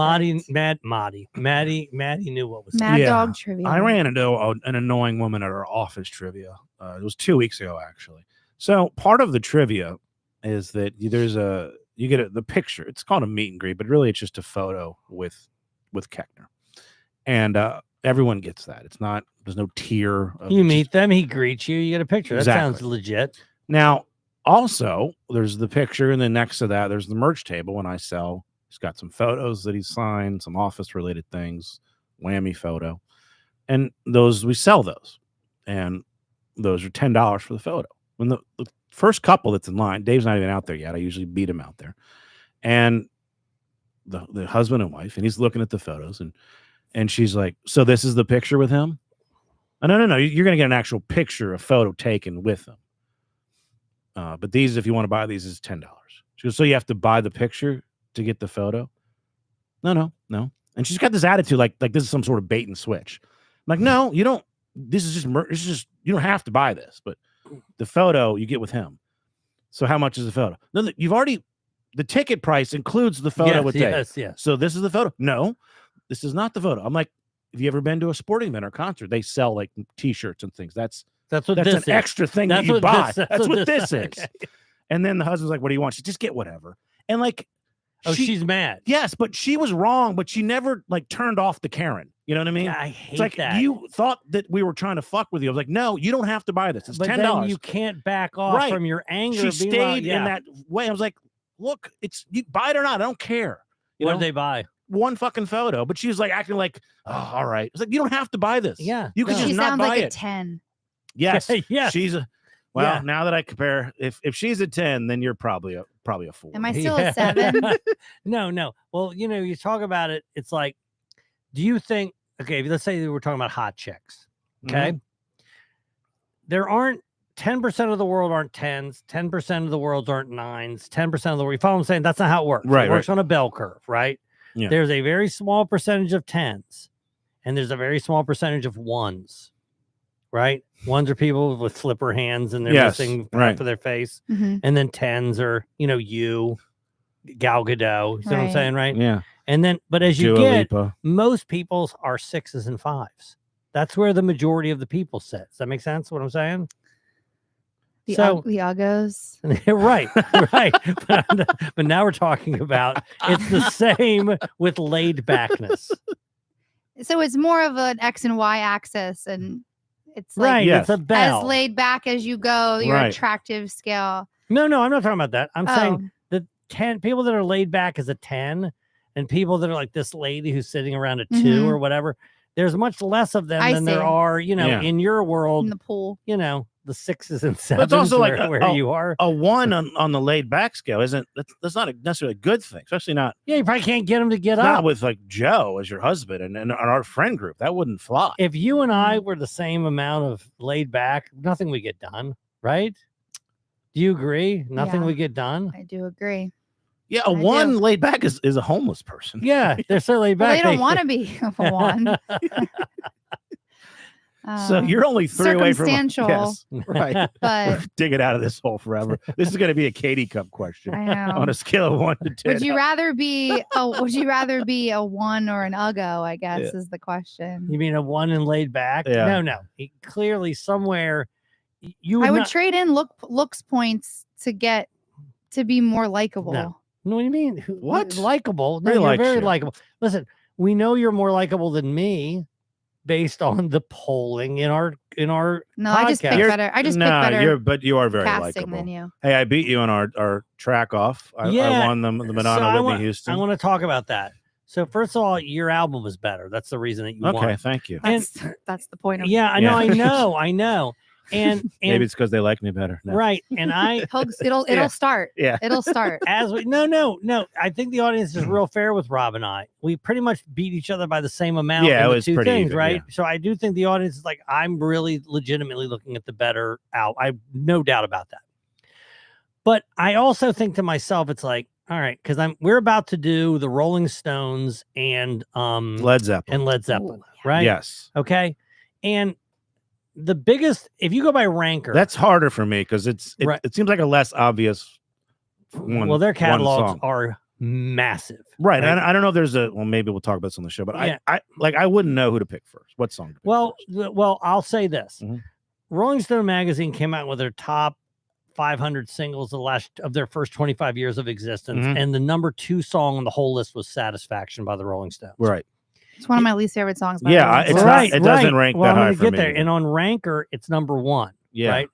Maddie knew what was Mad Yeah. Dog trivia. I ran into an annoying woman at our office trivia. It was 2 weeks ago, actually. So part of the trivia is that you get the picture. It's called a meet and greet, but really it's just a photo with Keckner, and everyone gets that. It's not. There's no tier. You meet them, he greets you, you get a picture. That Exactly. sounds legit. Now, also, there's the picture, and then next to that, there's the merch table. And he's got some photos that he's signed, some office related things, whammy photo, and those we sell those, and those are $10 for the photo. When the first couple that's in line, Dave's not even out there yet. I usually beat him out there, and the husband and wife, and he's looking at the photos, and she's like, "So this is the picture with him?" Oh, no, you're gonna get an actual picture, a photo taken with him. But these, if you want to buy these, is $10. She goes, so you have to buy the picture to get the photo? No. And she's got this attitude like this is some sort of bait and switch. I'm like, no, you don't. This is just you don't have to buy this, but the photo you get with him. So how much is the photo? No, the ticket price includes the photo with Dave. Yes. So this is the photo. No, this is not the photo. I'm like, have you ever been to a sporting event or concert? They sell like T-shirts and things. That's what an this is. extra thing that you what buy. this- That's what this this is. okay. And then the husband's like, what do you want? She just get whatever. And like, She's mad. yes, but she was wrong, but she never like turned off the Karen. You know what I mean? Yeah, I hate It's like that. you thought that we were trying to fuck with you. I was like, no, you don't have to buy this. It's but $10. then you can't back off Right. from your anger. She being like, stayed in that way. I was like, look, you buy it or not. I don't care. You What know? did they buy? One fucking photo, but she was like acting like, oh, all right. It's like, you don't have to buy this. Yeah, You can no. just She not sounds buy like it. a 10. Yes. Yes. She's now that I compare, if she's a 10, then you're probably a 4. Am I still a 7? No. Well, you talk about it. It's like, do you think, okay, let's say we're talking about hot chicks. Okay. There aren't 10% of the world aren't 10s, 10% of the world aren't 9s, 10% of the world. You follow what I'm saying? That's not how it works. Right, It works on a bell curve, right? Yeah. There's a very small percentage of 10s and there's a very small percentage of 1s, right? 1s are people with flipper hands and they're missing half of their face. Mhm. And then 10s are, you, Gal Gadot. You see what I'm Right. saying, right? Yeah. And then, but as you Dua get, Lipa. most people are 6s and 5s. That's where the majority of the people sit. Does that make sense? What I'm saying? The So- Uggos. right. But now we're talking about it's the same with laid backness. So it's more of an X and Y axis, and it's like Right. Yes. It's a bell. as laid back as you go, your Right. attractive scale. No, I'm not talking about that. I'm Oh, saying the 10 people that are laid back is a 10, and people that are like this lady who's sitting around a 2 Mhm. or whatever. There's much less of them I than there see. are, Yeah. in your world, in the pool. the 6s and 7s. But it's also like where you are. a 1 on the laid back scale that's not necessarily a good thing, especially not Yeah, you probably can't get them to get not up. with like Joe as your husband and our friend group. That wouldn't fly. If you and I Mm-hmm. were the same amount of laid back, nothing would get done, right? Do you agree? Nothing Yeah. would get done. I do agree. Yeah, a I do. 1 laid back is a homeless person. Yeah, they're so laid Well, back. they don't want to be a 1. So you're only 3 away from circumstantial. Yes, right. But We're digging out of this hole forever. This is going to be a Katie Cup question I know. on a scale of 1 to 10. Would you rather be a 1 or an Uggo? I guess is the question. You mean a 1 and laid back? Yeah. No. Clearly, somewhere you I would not- trade in looks points to get to be more likable. No. What do you mean? What? Likable? No, Really you're likes very you. likable. Listen, we know you're more likable than me based on the polling in our No, I just pick podcast. better. I just pick better but you are very casting likable. than you. Hey, I beat you on our track off. I Yeah. won the So Madonna I Whitney want- Houston. I want to talk about that. So first of all, your album is better. That's the reason that you Okay, won. thank you. And- That's the point of Yeah, I know, I know. And Maybe it's because they like me better. No. right. And I Hugs, it'll Yeah. start. Yeah. It'll start. as we no. I think the audience is real fair with Rob and I. We pretty much beat each other by the same amount. Yeah, in it the was two pretty things, even, right? yeah. So I do think the audience is like, I'm really legitimately looking at the better out. I have no doubt about that. But I also think to myself, it's like, All right, because we're about to do the Rolling Stones and Led Zeppelin. Ooh, right? Yes. Okay. And the biggest, if you go by ranker, That's harder for me because it seems like a less obvious one. well, their catalogs song. are massive. Right. I don't know if there's maybe we'll talk about this on the show, but Yeah. I wouldn't know who to pick first. What song to pick first. Well, I'll say this. Mhm. Rolling Stone magazine came out with their top 500 singles of their first 25 years of existence, Mhm. and the number 2 song on the whole list was Satisfaction by the Rolling Stones. Right. It's one of my least favorite songs. By Yeah, the Rolling it's Stones. not. It doesn't rank well, that high I'm for gonna get me there. either. And on ranker, it's number 1. Yeah. Right.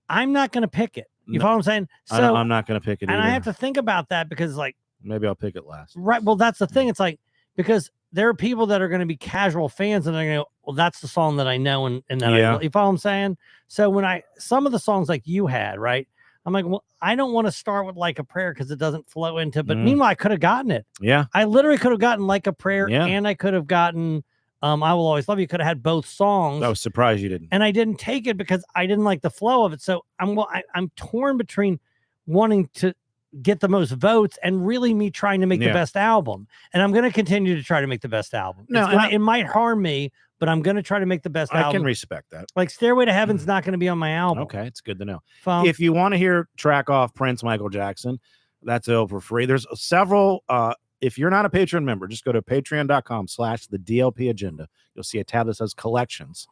I'm not going to pick it. You No, follow what I'm saying? So I'm not going to pick it and either. I have to think about that because, like, maybe I'll pick it last. right. Well, that's the thing. It's like, because there are people that are going to be casual fans and they're going to go, well, that's the song that I know. And then you follow what I'm saying? So when some of the songs like you had, right? I'm like, well, I don't want to start with Like a Prayer because it doesn't flow into, but meanwhile, I could have gotten it. Yeah. I literally could have gotten Like a Prayer and I could have gotten I Will Always Love You. Could have had both songs. I was surprised you didn't. And I didn't take it because I didn't like the flow of it. So I'm torn between wanting to get the most votes and really me trying to make the best album. And I'm going to continue to try to make the best album. It might harm me, but I'm going to try to make the best album. I can respect that. Like Stairway to Heaven's not going to be on my album. Okay, it's good to know. If you want to hear track off Prince, Michael Jackson, that's over for free. There's several. If you're not a Patreon member, just go to patreon.com/the DLP agenda. You'll see a tab that says collections.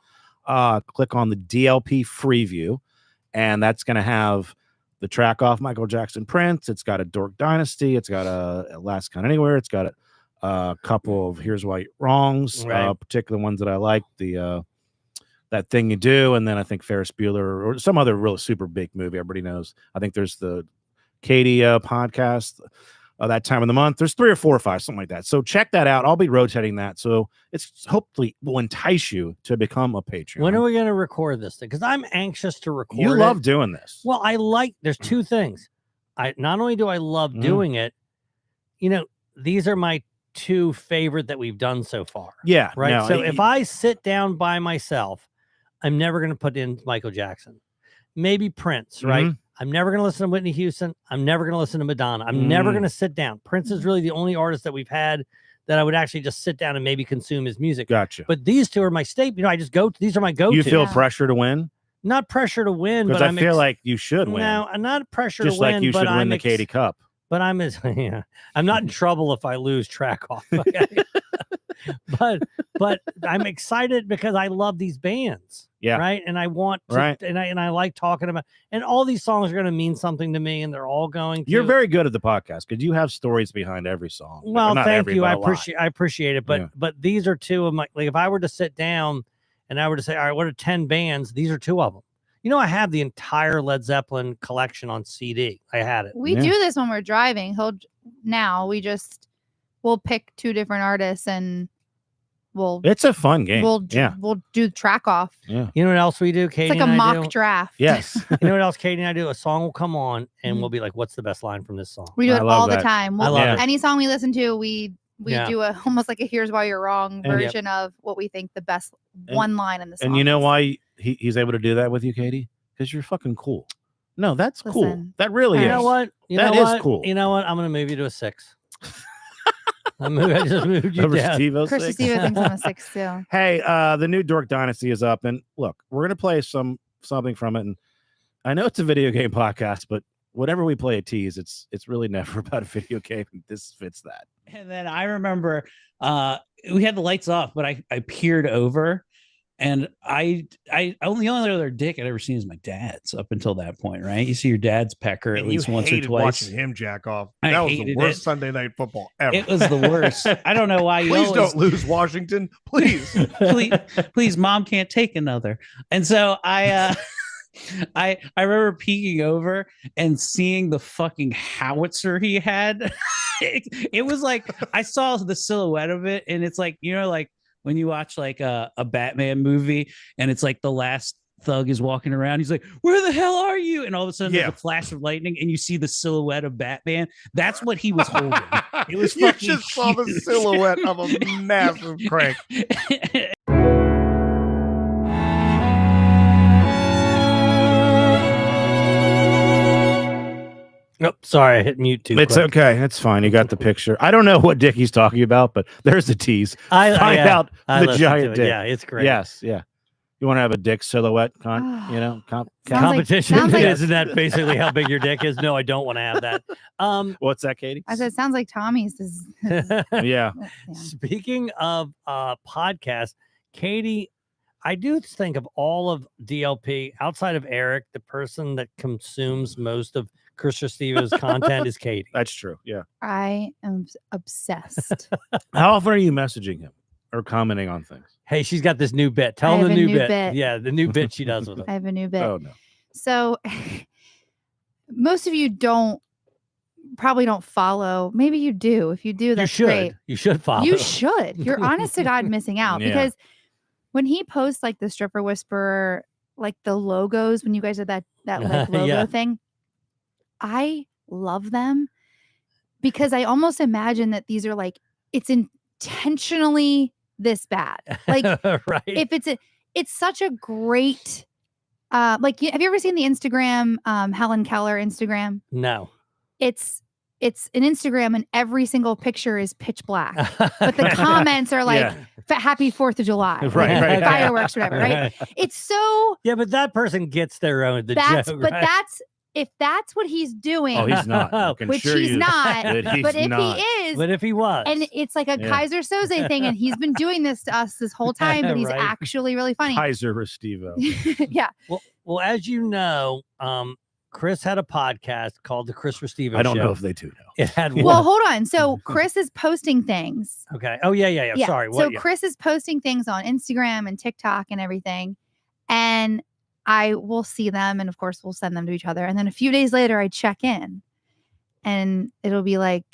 Click on the DLP free view, and that's going to have the track off Michael Jackson Prince. It's got a Dork Dynasty. It's got a Last Count Anywhere. It's got a couple of Here's Why You're Wrongs, particular ones that I like. The That Thing You Do, and then I think Ferris Bueller or some other real super big movie everybody knows. I think there's the Katie podcast. That time of the month, there's 3 or 4 or 5, something like that. So check that out. I'll be rotating that, so it's hopefully will entice you to become a Patreon. When are we going to record this thing? Because I'm anxious to record. You love doing this. Well, there's 2 things. Not only do I love doing it, these are my 2 favorite that we've done so far. Yeah, right. No, so if I sit down by myself, I'm never going to put in Michael Jackson. Maybe Prince, right? I'm never going to listen to Whitney Houston. I'm never going to listen to Madonna. I'm never going to sit down. Prince is really the only artist that we've had that I would actually just sit down and maybe consume his music. Gotcha. But these 2 are my staple. I just these are my go-to. You feel pressure to win? Not pressure to win, but I feel like you should win. No, I'm not pressure just to win. Just like you should win the Katie Cup. But I'm not in trouble if I lose track off. Okay? but I'm excited because I love these bands. Yeah. Right. And I want to, and I like talking about, and all these songs are going to mean something to me, and they're all going to. You're very good at the podcast because you have stories behind every song. Well, thank you. I appreciate it. But these are 2 of my, like, if I were to sit down and I were to say, all right, what are 10 bands? These are 2 of them. I have the entire Led Zeppelin collection on CD. I had it. We do this when we're driving. We'll pick 2 different artists and it's a fun game. We'll do track off. Yeah. You know what else we do, Katie? It's like a mock draft. Yes. You know what else, Katie and I do? A song will come on and we'll be like, what's the best line from this song? We do it all the time. I love it. Any song we listen to, we do almost like a Here's Why You're Wrong version of what we think the best one line in the song. And you know why he's able to do that with you, Katie? Because you're fucking cool. No, that's cool. That really is. You know what? That is cool. You know what? I'm going to move you to a 6. I just moved you down. Christy Steve thinks I'm a 6 too. Hey, the new Dork Dynasty is up, and look, we're gonna play something from it. And I know it's a video game podcast, but whatever we play a tease, it's really never about a video game. This fits that. And then I remember we had the lights off, but I peered over, and the only other dick I'd ever seen is my dad's up until that point, right? You see your dad's pecker at least once or twice. Watching him jack off. That was the worst Sunday Night Football ever. It was the worst. I don't know why. Please don't lose Washington. Please. please, Mom can't take another. And so I remember peeking over and seeing the fucking howitzer he had. It was like I saw the silhouette of it, and it's like, like when you watch like a Batman movie and it's like the last thug is walking around, he's like, where the hell are you? And all of a sudden there's a flash of lightning and you see the silhouette of Batman. That's what he was holding. It was you fucking just saw the silhouette of a massive crank. Nope, sorry, I hit mute too It's quick. okay. It's fine. You got the picture. I don't know what dick he's talking about, but there's the tease. Find out I the listened giant to it. dick. Yeah, it's great. Yes, yeah. You want to have a dick silhouette, Sounds Competition. sounds like- Isn't that basically how big your dick is? No, I don't want to have that. What's that, Katie? I said, sounds like Tommy's. Yeah. Yeah. Speaking of podcasts, Katie, I do think of all of DLP outside of Erik, the person that consumes most of Chris Restivo's content is Katie. That's true. Yeah. I am obsessed. How often are you messaging him or commenting on things? Hey, she's got this new bit. I Tell have them a the new new bit. bit. Yeah, the new bit she does with it. I have a new bit. Oh no. So most of you probably don't follow. Maybe you do. If you do, that's you should. great. You should follow. You should. You're honest to God missing out Yeah. because when he posts like the stripper whisperer, like the logos, when you guys did that like logo Yeah. thing, I love them because I almost imagine that these are like it's intentionally this bad. Like right. if it's such a great like have you ever seen the Instagram Helen Keller Instagram? No. It's an Instagram and every single picture is pitch black. But the comments are like happy 4th of July. Right. Fireworks, whatever, right? It's so Yeah, but that person gets their own that's joke, but right? that's if that's what he's doing, Oh, he's not. I can which assure he's you not. that he's But if not. he is, But if he was, and it's like a Yeah. Kaiser Soze thing, and he's been doing this to us this whole time, but he's Right. actually really funny. Kaiser Restivo. Yeah. well, as you know, Chris had a podcast called The Chris Restivo I don't Show. know if they do know. It had Well, hold on. So Chris is posting things. okay. Oh yeah. Sorry. So What? Yeah. Chris is posting things on Instagram and TikTok and everything. And I will see them. And of course, we'll send them to each other. And then a few days later, I check in and it'll be like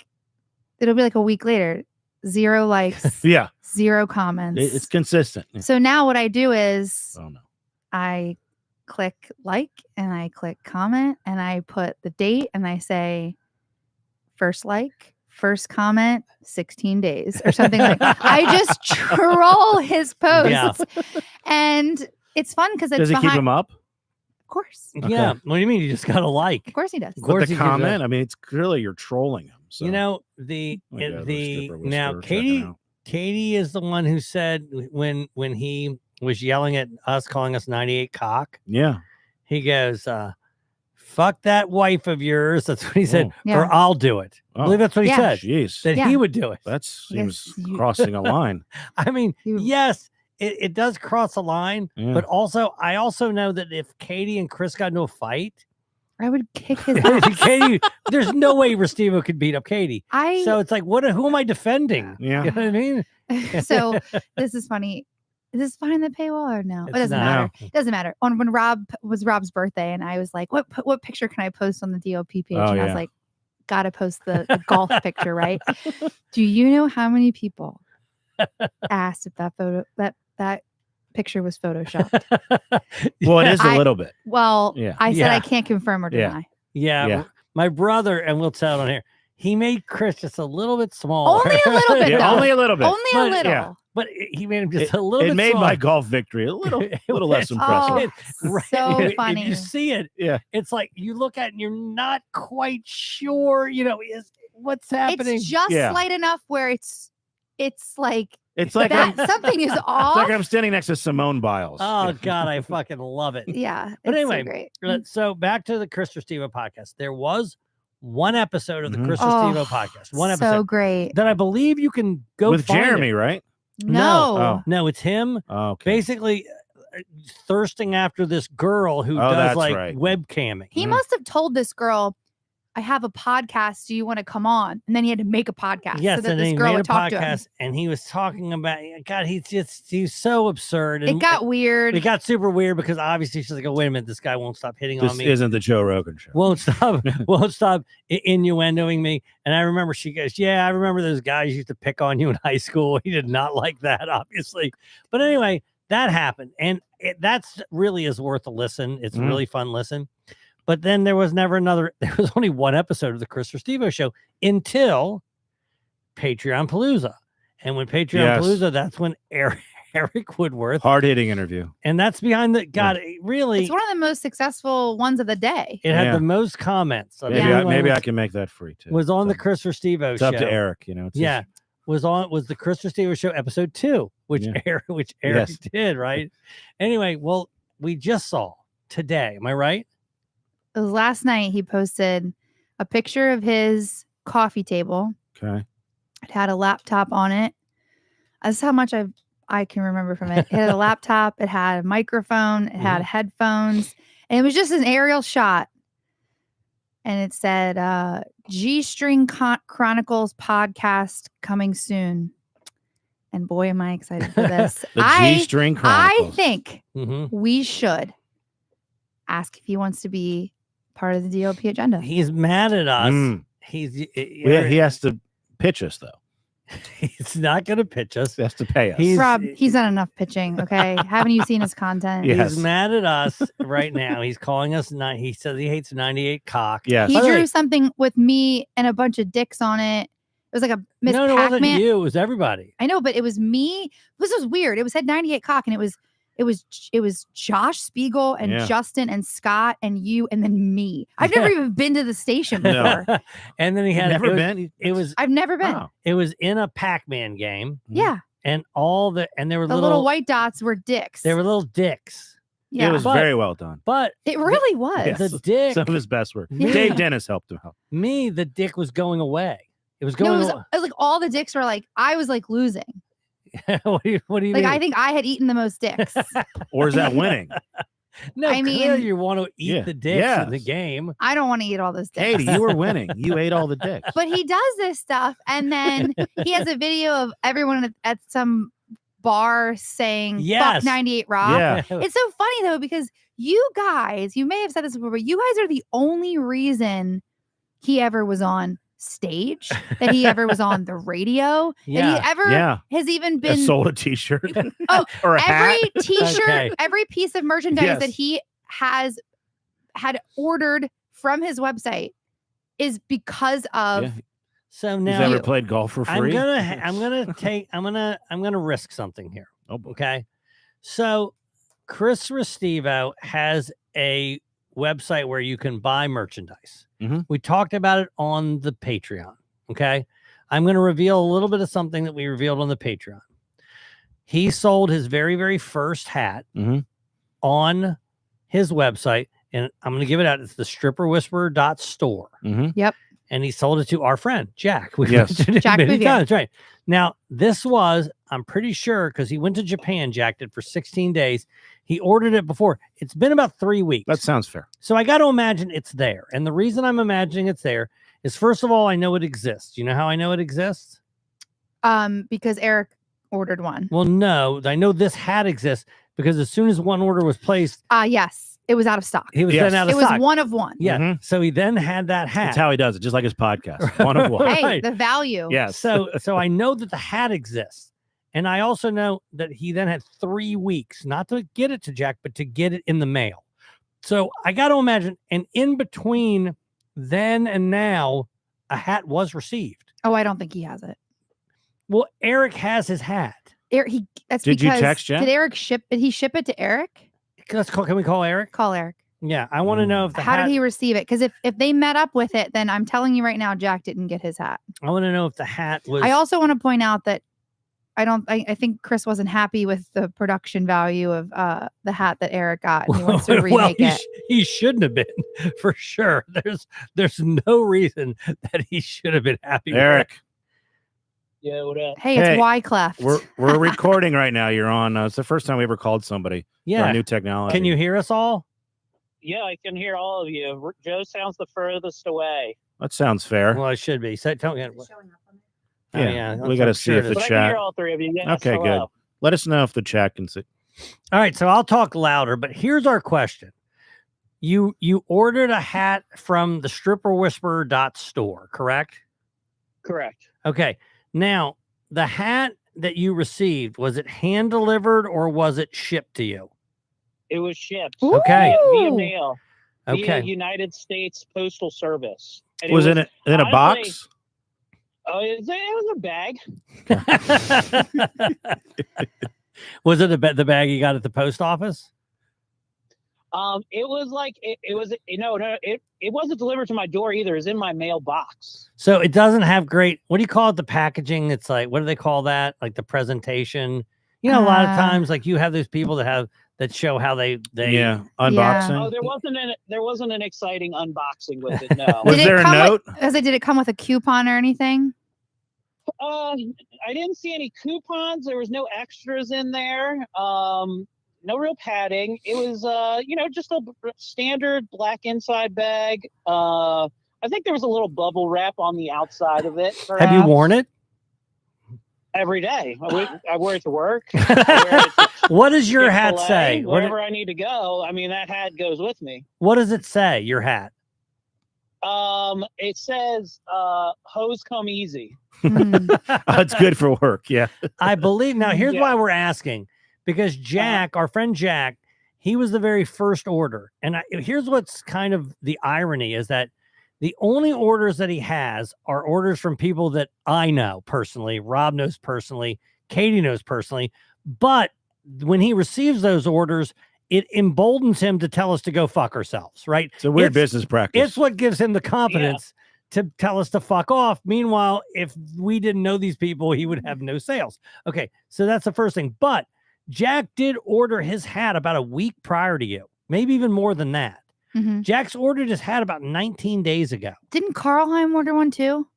a week later, 0 likes, Yeah. 0 comments. It's consistent. So now what I do is Oh no. I click like and I click comment and I put the date and I say first like, first comment, 16 days or something like that. I just troll his posts. Yeah. And it's fun because it's Does he keep behind. him up? Of course. Yeah. What do you mean? You just got to like. Of course he does. Of But course the he gives a- comment, I mean, it's clearly you're trolling him. So. You know Oh my God, the skipper now whisperer checking out. Katie is the one who said when he was yelling at us, calling us 98 cock. Yeah. He goes, "Fuck that wife of yours." That's what he said. Oh. Yeah. Or I'll do it. I Oh. believe that's what he Yeah. said. Jeez. That Yeah. he would do it. That Yes, seems you- crossing a line. I mean, You- yes, it does cross a line, Yeah. but also I also know that if Katie and Chris got into a fight, I would kick his ass. Katie, there's no way Restivo could beat up Katie. I So it's like, who am I defending? Yeah. You know what I mean? so this is funny. Is this behind the paywall or no? It It's doesn't not. matter. It doesn't matter. When Rob's birthday, and I was like, what picture can I post on the DOP page? Oh, and I yeah. was like, gotta post the golf picture, right? Do you know how many people asked if that picture was photoshopped? Well, it is a I- little bit. Well, Yeah. I said Yeah. I can't confirm or Yeah. deny. Yeah, Yeah. my brother, and we'll tell it on here. He made Chris just a little bit smaller. Only a little bit, Yeah, though. only a little bit. Only a But- little. yeah. but he made him just a little It bit made smaller. my golf victory a little less Oh, impressive. Right. so If funny. you see it, Yeah. it's like you look at it and you're not quite sure, is what's happening. It's just Yeah. slight enough where it's like It's like that I'm, something is it's off. like I'm standing next to Simone Biles. Oh God, I fucking love it. Yeah. But it's anyway, so great. So back to the Chris Restivo podcast. There was one episode of the Mhm. Chris Oh, Restivo podcast. One So episode great. that I believe you can go With find Jeremy, it. right? No. Oh. No, it's him Oh, okay. basically thirsting after this girl who Oh, does that's like right. webcamming. He Mm. must have told this girl, I have a podcast. Do you want to come on? And then he had to make a podcast Yes, so that and this he girl made a would talk to him. podcast, and he was talking about God. He's so absurd. And It got weird. it got super weird because obviously she's like, oh wait a minute, this guy won't stop hitting This on me. isn't the Joe Rogan show. Won't stop innuendoing me. And I remember she goes, yeah, I remember those guys used to pick on you in high school. He did not like that, obviously. But anyway, that happened. And that's really is worth a listen. It's Mm. really fun listen. But then there was never another, there was only one episode of the Chris Restivo show until Patreon Palooza. And when Patreon Yes. Palooza, that's when Eric Woodworth. Hard-hitting interview. And that's behind the God. Really, It's one of the most successful ones of the day. it had Yeah. the most comments. Of Maybe, anyone maybe I can make that free too. was on the So, Chris Restivo it's show. up to Eric, you know. It's Yeah, was the Chris Restivo show episode 2, which Yeah. Eric Yes. did, right? Anyway, well, we just saw today. Am I right? It was last night. He posted a picture of his coffee table. okay. It had a laptop on it. That's how much I can remember from it. It had a laptop. It had a microphone. It had headphones. And it was just an aerial shot. And it said, G-String Chronicles podcast coming soon. And boy, am I excited for this. The G-String I Chronicles. think Mm-hmm. we should ask if he wants to be part of the DOP agenda. He's mad at us. Mm. He's He has to pitch us, though. he's not going to pitch us. He has to pay us. Rob, he's done enough pitching. Okay. Haven't you seen his content? Yeah. He's mad at us right now. He's calling us. He says he hates 98 cock. Yes. He By the drew way- something with me and a bunch of dicks on it. It was like a Miss No, it wasn't Pac-Man. you. It was everybody. I know, but it was me. This was weird. It said 98 cock, and it was Josh Spiegel and Yeah. Justin and Scott and you and then me. I've never even been to the station before. No. And then he had Never it was, been. It was I've never been. Wow. it was in a Pac-Man game, Yeah, and there were the little white dots were dicks. There were little dicks, yeah, It was But- very well done. but it really was. Yes. the dick, Some of his best work. Yeah. Dave Dennis helped him out. the dick was going away. It was No, going. it was like all the dicks were like I was like losing. what do you Like mean? I think I had eaten the most dicks. Or is that winning? no, I mean- clearly you want to eat Yeah. the dicks in the Yes. game. I don't want to eat all those dicks. Katie, you were winning. You ate all the dicks. But he does this stuff, and then he has a video of everyone at some bar saying Yes. "fuck 98 Rock." Yeah. It's so funny though because you guys, you may have said this before, but you guys are the only reason he ever was on stage, that he ever was on the radio, that Yeah. he ever Yeah. has even I been sold a T-shirt. Oh, or a hat. every t-shirt, Okay. every piece of merchandise that Yes. he had ordered from his website is because of Yeah. So He's now ever played golf for free? I'm gonna risk something here. Oh, boy. Okay. So Chris Restivo has a website where you can buy merchandise. Mhm. We talked about it on the Patreon. Okay. I'm going to reveal a little bit of something that we revealed on the Patreon. He sold his very, very first hat Mhm. on his website, and I'm going to give it out. It's the stripperwhisperer.store. Mhm. And he sold it to our friend Jack. We've Yes. mentioned it Jack many Bouvier. times, right? Now, this was, I'm pretty sure, because he went to Japan, Jack did, for 16 days. He ordered it before. It's been about 3 weeks. That sounds fair. So I got to imagine it's there. And the reason I'm imagining it's there is, first of all, I know it exists. You know how I know it exists? because Eric ordered one. Well, no, I know this hat exists because as soon as one order was placed, Yes, it was out of stock. he was Yes. then out It of was stock. one of one. Yeah. Mhm. So he then had that hat. That's how he does it, just like his podcast. One of one. Hey, Right. the value. Yes. So I know that the hat exists. And I also know that he then had 3 weeks, not to get it to Jack, but to get it in the mail. So I got to imagine, and in between then and now, a hat was received. Oh, I don't think he has it. Well, Eric has his hat. That's Did you because text Jack? did Eric ship? Did he ship it to Eric? Can we call Eric? Call Eric. Yeah, I want to know if the How hat. did he receive it? Because if they met up with it, then I'm telling you right now, Jack didn't get his hat. I want to know if the hat was. I also want to point out that I think Chris wasn't happy with the production value of the hat that Eric got. And he wants to remake it. He shouldn't have been, for sure. There's no reason that he should have been happy. Eric, Yeah, what up? Hey, Hey, it's Wyclef. we're recording right now. You're on. It's the first time we ever called somebody. For our Yeah. new technology. Can you hear us all? Yeah, I can hear all of you. Joe sounds the furthest away. That sounds fair. Well, it should be. Tell me. Oh, Yeah, we I'm gotta sure see if it the is. But I can chat. hear all three of you. Yes, Okay, good. hello. Let us know if the chat can see. All right, so I'll talk louder, but here's our question. You ordered a hat from the stripperwhisperer.store, correct? Correct. Okay. Now, the hat that you received, was it hand delivered or was it shipped to you? It was shipped. Okay. Via Ooh. mail. Via Okay. United States Postal Service. And Was it in a honestly- box? Oh, it was a bag. Was it the bag you got at the post office? It was like it was no, it wasn't delivered to my door either. It was in my mailbox. So it doesn't have great, what do you call it? The packaging. It's like, what do they call that? Like the presentation. You know, a lot of times, like you have those people that show how they unboxing. Oh, there wasn't an exciting unboxing with it. No. Was there a note? Did it come with a coupon or anything? I didn't see any coupons. There was no extras in there. No real padding. It was, just a standard black inside bag. I think there was a little bubble wrap on the outside of it. Perhaps. Have you worn it? Every day. I wear it to work. What does your hat say? Wherever I need to go, I mean, that hat goes with me. What does it say, your hat? It says, hose come easy. It's good for work. Yeah. I believe. Now, here's why we're asking. Because Jack, our friend Jack, he was the very first order. And here's what's kind of the irony is that the only orders that he has are orders from people that I know personally, Rob knows personally, Katie knows personally. But when he receives those orders, it emboldens him to tell us to go fuck ourselves, right? It's a weird business practice. It's what gives him the confidence to tell us to fuck off. Meanwhile, if we didn't know these people, he would have no sales. Okay, so that's the first thing. But Jack did order his hat about a week prior to you, maybe even more than that. Mm-hmm. Jack's ordered his hat about 19 days ago. Didn't Karlheim order one too?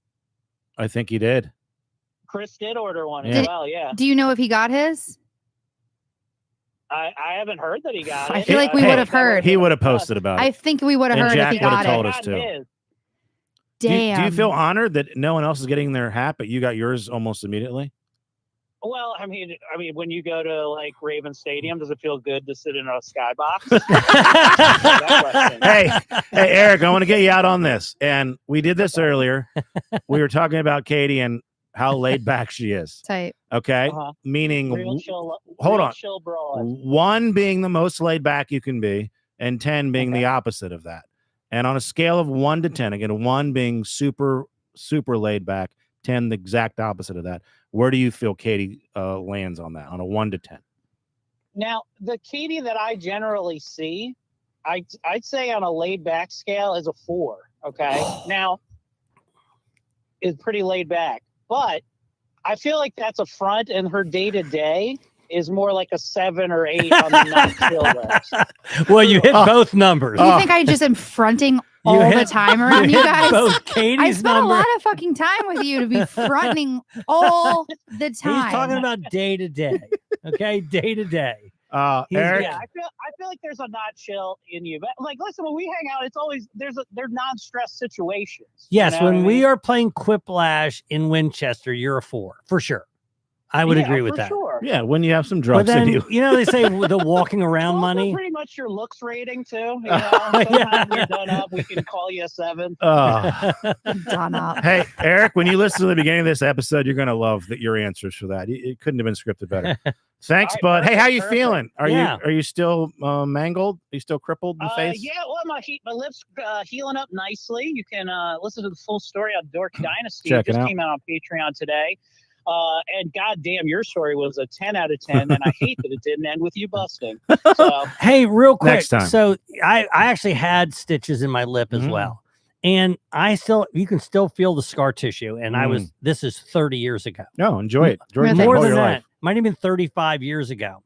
I think he did. Chris did order one as well, yeah. Do you know if he got his? I haven't heard that he got it. I feel like we would have heard. He would have posted about it. I think we would have heard Jack if he got it. told us too. Damn. Do you feel honored that no one else is getting their hat, but you got yours almost immediately? Well, I mean, when you go to like Raven Stadium, does it feel good to sit in a skybox? hey, Eric, I want to get you out on this. And we did this earlier. We were talking about Katie and how laid back she is. Tight. Okay. Meaning, hold on. 1 being the most laid back you can be, and 10 being the opposite of that. And on a scale of 1 to 10, again, 1 being super, super laid back, 10 the exact opposite of that. Where do you feel Katie lands on that, on a 1 to 10? Now, the Katie that I generally see, I'd say on a laid back scale is a 4. Okay. Now, it's pretty laid back, but I feel like that's a front, and her day to day is more like a 7 or 8 on the not chill list. Well, you hit both numbers. You think I just am fronting all the time around you guys? Both Katie's I spent a lot of fucking time with you to be fronting all the time. He's talking about day to day. Okay, day to day. Eric? Yeah, I feel like there's a not chill in you. But like, listen, when we hang out, it's always they're non-stress situations. Yes, when we are playing Quiplash in Winchester, you're a 4 for sure. I would agree with that. Sure. Yeah, when you have some drugs then, in you. You know, they say the walking around money. Pretty much your looks rating too. You know, sometimes you're done up. We can call you a 7. Done up. Hey, Eric, when you listen to the beginning of this episode, you're gonna love your answers for that. It couldn't have been scripted better. Thanks, bud. Hey, how you feeling? Are you still mangled? Are you still crippled in the face? Yeah, well, my lips healing up nicely. You can listen to the full story on Dork Dynasty. Check it just out. came out on Patreon today. And goddamn, your story was a 10 out of 10, and I hate that it didn't end with you busting. So, hey, real quick. Next time. So I actually had stitches in my lip as well. And you can still feel the scar tissue. And this is 30 years ago. No, enjoy it. More than that. Might have been 35 years ago.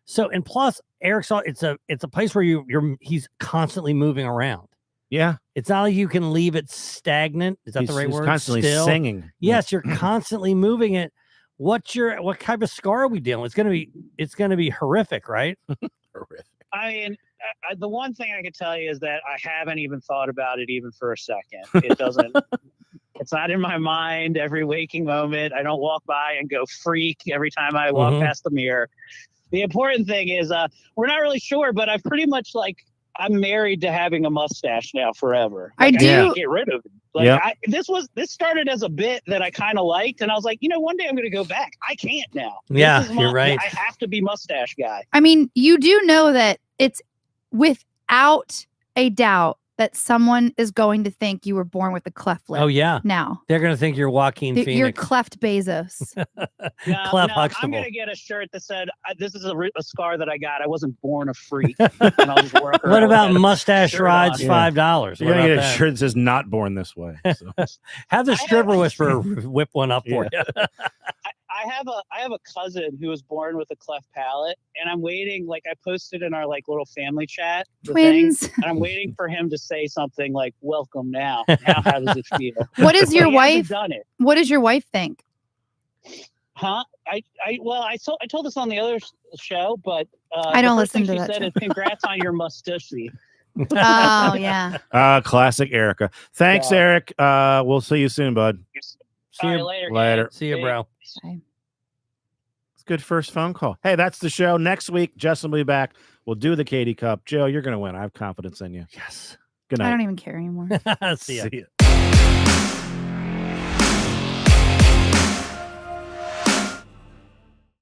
So, and plus Eric saw it's a place where he's constantly moving around. Yeah. It's not like you can leave it stagnant. Is that the right word? Constantly singing. Yes, you're constantly moving it. What type of scar are we dealing with? It's gonna be horrific, right? Horrific. I mean, the one thing I can tell you is that I haven't even thought about it even for a second. It doesn't. It's not in my mind every waking moment. I don't walk by and go freak every time I walk past the mirror. The important thing is we're not really sure, but I've pretty much I'm married to having a mustache now forever. I can't get rid of it. This started as a bit that I kind of liked, and I was like, one day I'm going to go back. I can't now. Yeah, you're right. I have to be mustache guy. I mean, you do know that it's without a doubt that someone is going to think you were born with a cleft lip. Oh yeah, Now they're gonna think you're Joaquin you're Phoenix. cleft Bezos. Clef I'm Huxtable. gonna get a shirt that said, "This is a scar that I got. I wasn't born a freak." And I'll just work What around about with that mustache shirt rides on. $5? You're gonna get a shirt that says "Not born this way." So. Have the I stripper have- whisperer whip one up for you. I have a cousin who was born with a cleft palate, and I'm waiting. Like I posted in our like little family chat, the thing, Twins. and I'm waiting for him to say something like "Welcome now." Now, how does it feel? What is your He hasn't wife? done it? What does your wife think? Huh? I told this on the other show, but I don't the first listen thing to she that said show. is "Congrats on your mustushy." Oh yeah. Classic Erica. Thanks, Yeah. Eric. We'll see you soon, bud. See All you right, later. later. gang. See you, bro. It's a good first phone call. Hey, that's the show. Next week, Justin will be back. We'll do the Katie Cup. Joe, you're gonna win. I have confidence in you. Yes. Good I night. don't even care anymore. See ya. See ya.